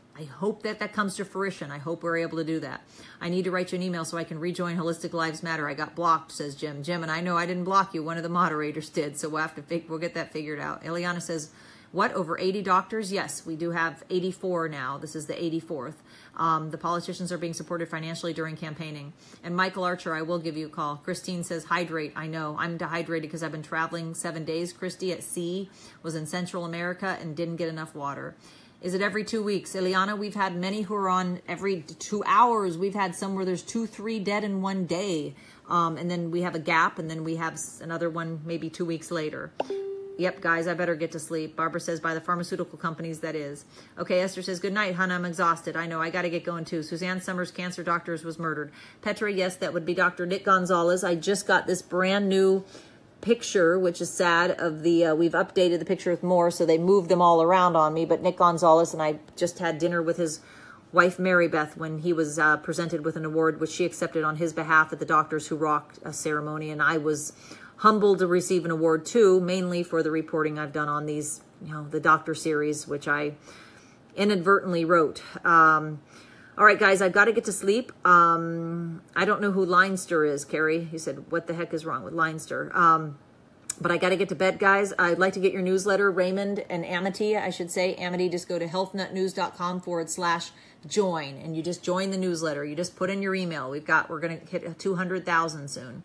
comes to fruition. I hope we're able to do that. I need to write you an email so I can rejoin Holistic Lives Matter. I got blocked, says Jim. Jim, and I know I didn't block you. One of the moderators did, so we'll get that figured out. Eliana says, what, over 80 doctors? Yes, we do have 84 now. This is the 84th. The politicians are being supported financially during campaigning. And Michael Archer, I will give you a call. Christine says, hydrate. I know. I'm dehydrated because I've been traveling 7 days, Christy, at sea, was in Central America, and didn't get enough water. Is it every 2 weeks? Eliana, we've had many who are on every 2 hours. We've had some where there's 2, 3 dead in one day. And then we have a gap, and then we have another one maybe 2 weeks later. Yep, guys, I better get to sleep. Barbara says, by the pharmaceutical companies, that is. Okay, Esther says, good night, hon, I'm exhausted. I know, I got to get going too. Suzanne Summers, cancer doctors, was murdered. Petra, yes, that would be Dr. Nick Gonzalez. I just got this brand new picture, which is sad, of the, we've updated the picture with more, so they moved them all around on me, but Nick Gonzalez, and I just had dinner with his wife, Mary Beth, when he was presented with an award, which she accepted on his behalf at the Doctors Who Rock ceremony, and I was humbled to receive an award too, mainly for the reporting I've done on these, the doctor series, which I inadvertently wrote. All right, guys, I've got to get to sleep. I don't know who Leinster is, Carrie. He said, what the heck is wrong with Leinster? But I got to get to bed, guys. I'd like to get your newsletter, Raymond and Amity, I should say. Amity, just go to healthnutnews.com/join, and you just join the newsletter. You just put in your email. We're going to hit 200,000 soon.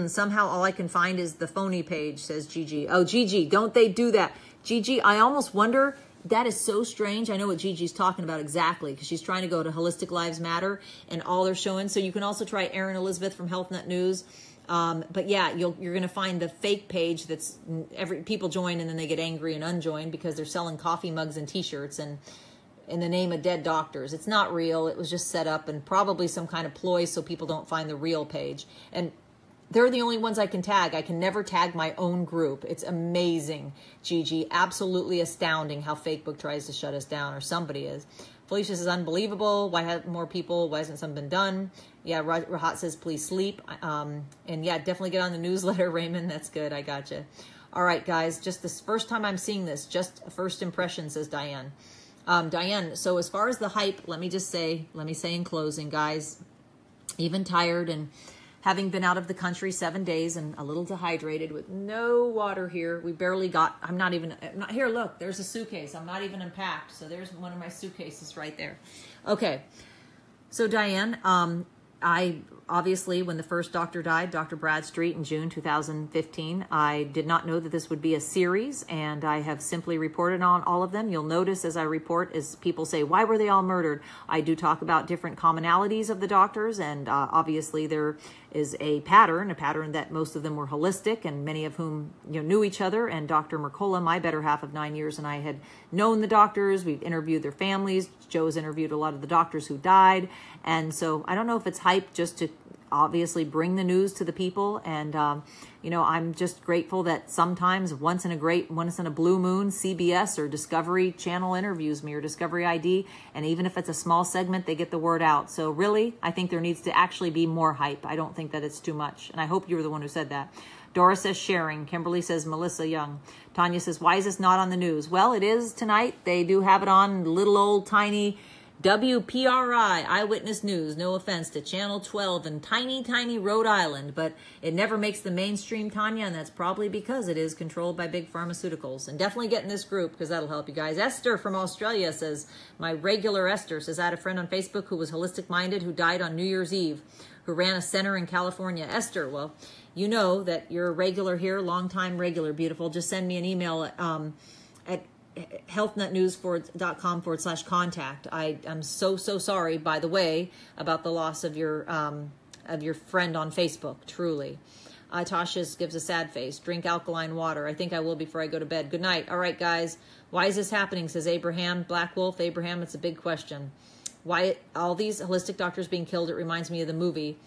Somehow all I can find is the phony page, says Gigi. Oh, Gigi, don't they do that? Gigi, I almost wonder, that is so strange. I know what Gigi's talking about exactly, because she's trying to go to Holistic Lives Matter, and all they're showing. So you can also try Erin Elizabeth from Health Nut News. But yeah, you're going to find the fake page that's people join and then they get angry and unjoin because they're selling coffee mugs and t-shirts and in the name of dead doctors. It's not real. It was just set up and probably some kind of ploy so people don't find the real page. And they're the only ones I can tag. I can never tag my own group. It's amazing, Gigi. Absolutely astounding how Facebook tries to shut us down, or somebody is. Felicia says, unbelievable. Why haven't more people? Why hasn't something been done? Yeah, Rahat says, please sleep. And yeah, definitely get on the newsletter, Raymond. That's good. I got you. All right, guys. Just this first time I'm seeing this. Just a first impression, says Diane. Diane, so as far as the hype, let me say in closing, guys, even tired and having been out of the country 7 days and a little dehydrated with no water here. We barely got, I'm not here. Look, there's a suitcase. I'm not even unpacked. So there's one of my suitcases right there. Okay. So Diane, I obviously, when the first doctor died, Dr. Bradstreet, in June 2015, I did not know that this would be a series, and I have simply reported on all of them. You'll notice as I report, as people say, why were they all murdered? I do talk about different commonalities of the doctors, and obviously there is a pattern that most of them were holistic, and many of whom knew each other. And Dr. Mercola, my better half of 9 years, and I had known the doctors. We've interviewed their families. Joe's interviewed a lot of the doctors who died. And so I don't know if it's hype just to obviously bring the news to the people. And, I'm just grateful that sometimes once in a blue moon, CBS or Discovery Channel interviews me, or Discovery ID. And even if it's a small segment, they get the word out. So really, I think there needs to actually be more hype. I don't think that it's too much. And I hope you were the one who said that. Dora says sharing. Kimberly says Melissa Young. Tanya says, why is this not on the news? Well, it is tonight. They do have it on little old tiny WPRI, Eyewitness News. No offense to Channel 12 in tiny Rhode Island, but it never makes the mainstream, Tanya, and that's probably because it is controlled by big pharmaceuticals. And definitely get in this group because that'll help you guys. Esther from Australia says, my regular Esther says, I had a friend on Facebook who was holistic-minded who died on New Year's Eve, who ran a center in California. Esther, well, you know that you're a regular here, long-time regular, beautiful. Just send me an email at healthnutnews.com/contact. I'm so sorry, by the way, about the loss of your friend on Facebook. Truly. Tasha gives a sad face. Drink alkaline water. I think I will before I go to bed. Good night. All right, guys. Why is this happening? Says Abraham. Black Wolf. Abraham, it's a big question. Why all these holistic doctors being killed? It reminds me of the movie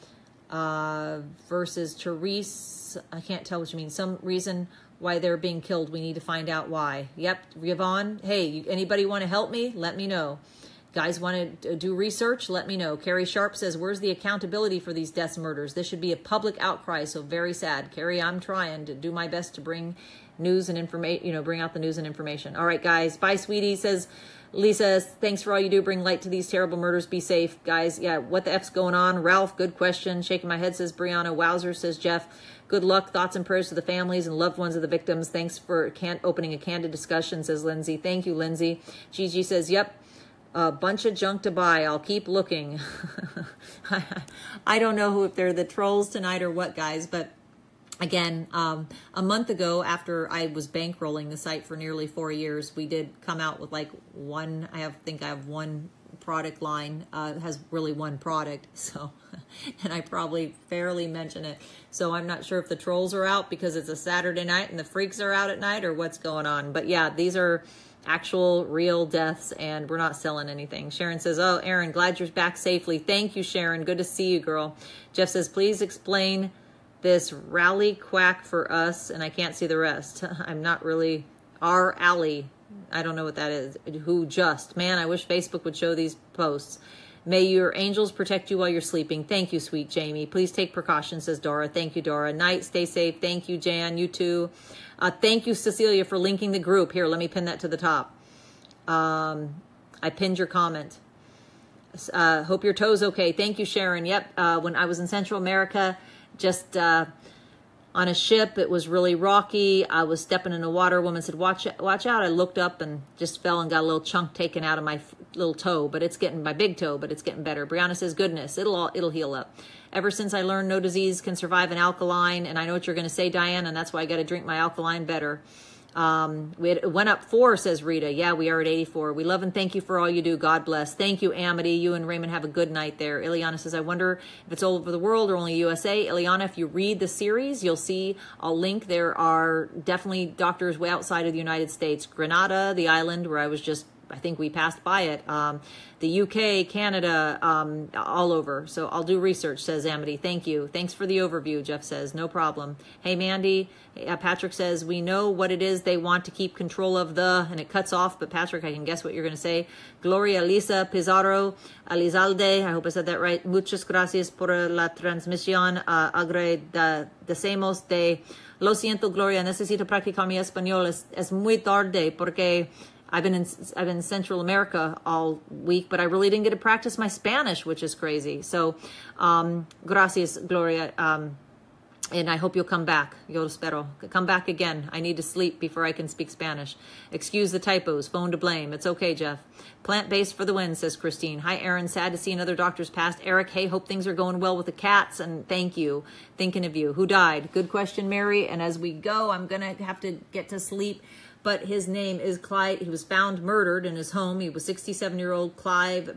versus Therese. I can't tell what you mean. Some reason why they're being killed. We need to find out why. Yep, Yvonne, hey, anybody want to help me? Let me know. Guys want to do research? Let me know. Carrie Sharp says, where's the accountability for these deaths, murders? This should be a public outcry, so very sad. Carrie, I'm trying to do my best to bring news and information, bring out the news and information. All right, guys. Bye, sweetie, says Lisa. Thanks for all you do. Bring light to these terrible murders. Be safe, guys. Yeah, what the F's going on? Ralph, good question. Shaking my head, says Brianna. Wowzer, says Jeff. Good luck, thoughts and prayers to the families and loved ones of the victims. Thanks for opening a candid discussion, says Lindsay. Thank you, Lindsay. Gigi says, yep, a bunch of junk to buy. I'll keep looking. I don't know if they're the trolls tonight or what, guys, but again, a month ago, after I was bankrolling the site for nearly 4 years, we did come out with like one, I have one product line, has really one product, so, and I probably fairly mention it. So I'm not sure if the trolls are out because it's a Saturday night and the freaks are out at night or what's going on. But yeah, these are actual real deaths and we're not selling anything. Sharon says, oh, Erin, glad you're back safely. Thank you, Sharon. Good to see you, girl. Jeff says, please explain this rally quack for us. And I can't see the rest. I'm not really our alley. I don't know what that is. Man, I wish Facebook would show these posts. May your angels protect you while you're sleeping. Thank you, sweet Jamie. Please take precautions, says Dora. Thank you, Dora. Night, stay safe. Thank you, Jan. You too. Thank you, Cecilia, for linking the group. Here, let me pin that to the top. I pinned your comment. Hope your toe's okay. Thank you, Sharon. Yep. When I was in Central America, just on on a ship. It was really rocky. I was stepping in the water. A woman said, watch out. I looked up and just fell and got a little chunk taken out of my little toe, but it's getting, my big toe, but it's getting better. Brianna says, goodness, it'll heal up. Ever since I learned no disease can survive an alkaline, and I know what you're going to say, Diane, and that's why I got to drink my alkaline better. It went up 4, says Rita. Yeah, we are at 84. We love and thank you for all you do. God bless. Thank you, Amity. You and Raymond have a good night there. Ileana says, I wonder if it's all over the world or only USA. Ileana, if you read the series, you'll see, I'll link, there are definitely doctors way outside of the United States. Grenada, the island where I was just, I think we passed by it. The UK, Canada, all over. So I'll do research, says Amity. Thank you. Thanks for the overview, Jeff says. No problem. Hey, Mandy. Patrick says, we know what it is they want to keep control of the, and it cuts off, but Patrick, I can guess what you're going to say. Gloria Lisa Pizarro Alizalde, I hope I said that right. Muchas gracias por la transmisión. Agradecemos de, lo siento, Gloria, necesito practicar mi español. Es muy tarde porque I've been in Central America all week, but I really didn't get to practice my Spanish, which is crazy. So, gracias, Gloria. And I hope you'll come back. Yo espero. Come back again. I need to sleep before I can speak Spanish. Excuse the typos. Phone to blame. It's okay, Jeff. Plant-based for the win, says Christine. Hi, Aaron. Sad to see another doctor's passed. Eric, hey, hope things are going well with the cats. And thank you. Thinking of you. Who died? Good question, Mary. And as we go, I'm going to have to get to sleep. But his name is Clyde. He was found murdered in his home. He was 67-year-old Clive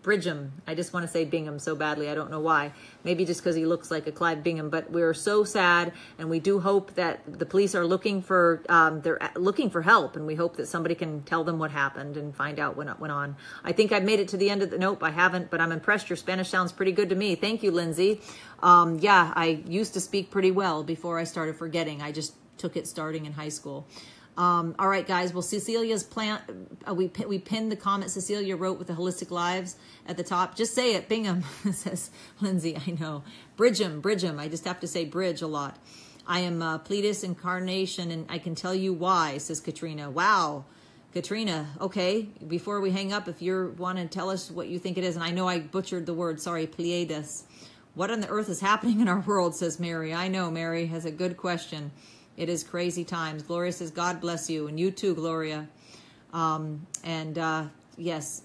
Bridgham. I just want to say Bingham so badly. I don't know why. Maybe just because he looks like a Clive Bingham. But we're so sad, and we do hope that the police are looking for they're looking for help, and we hope that somebody can tell them what happened and find out what went on. I think I've made it to the end of the. Nope, I haven't, but I'm impressed. Your Spanish sounds pretty good to me. Thank you, Lindsay. Yeah, I used to speak pretty well before I started forgetting. I just took it starting in high school. All right, guys. Well, Cecilia's plant, we pinned the comment Cecilia wrote with the Holistic Lives at the top. Just say it. Bingham, says Lindsay. I know. Bridgham. I just have to say bridge a lot. I am Pleiades incarnation, and I can tell you why, says Katrina. Wow. Katrina, okay. Before we hang up, if you want to tell us what you think it is, and I know I butchered the word. Sorry, Pleiades. What on the earth is happening in our world, says Mary. I know, Mary has a good question. It is crazy times. Gloria says, God bless you. And you too, Gloria. Yes,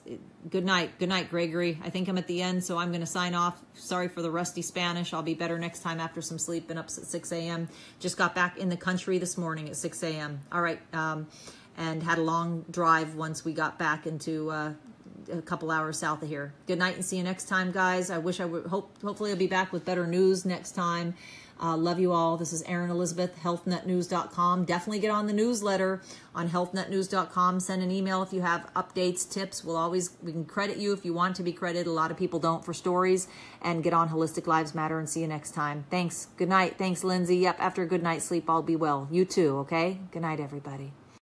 good night. Good night, Gregory. I think I'm at the end, so I'm going to sign off. Sorry for the rusty Spanish. I'll be better next time after some sleep. Been up at 6 a.m. Just got back in the country this morning at 6 a.m. All right. And had a long drive once we got back into a couple hours south of here. Good night and see you next time, guys. I wish I would hopefully I'll be back with better news next time. Love you all. This is Erin Elizabeth, healthnetnews.com. Definitely get on the newsletter on healthnetnews.com. Send an email if you have updates, tips. We can credit you if you want to be credited. A lot of people don't for stories. And get on Holistic Lives Matter and see you next time. Thanks. Good night. Thanks, Lindsay. Yep, after a good night's sleep, I'll be well. You too, okay? Good night, everybody.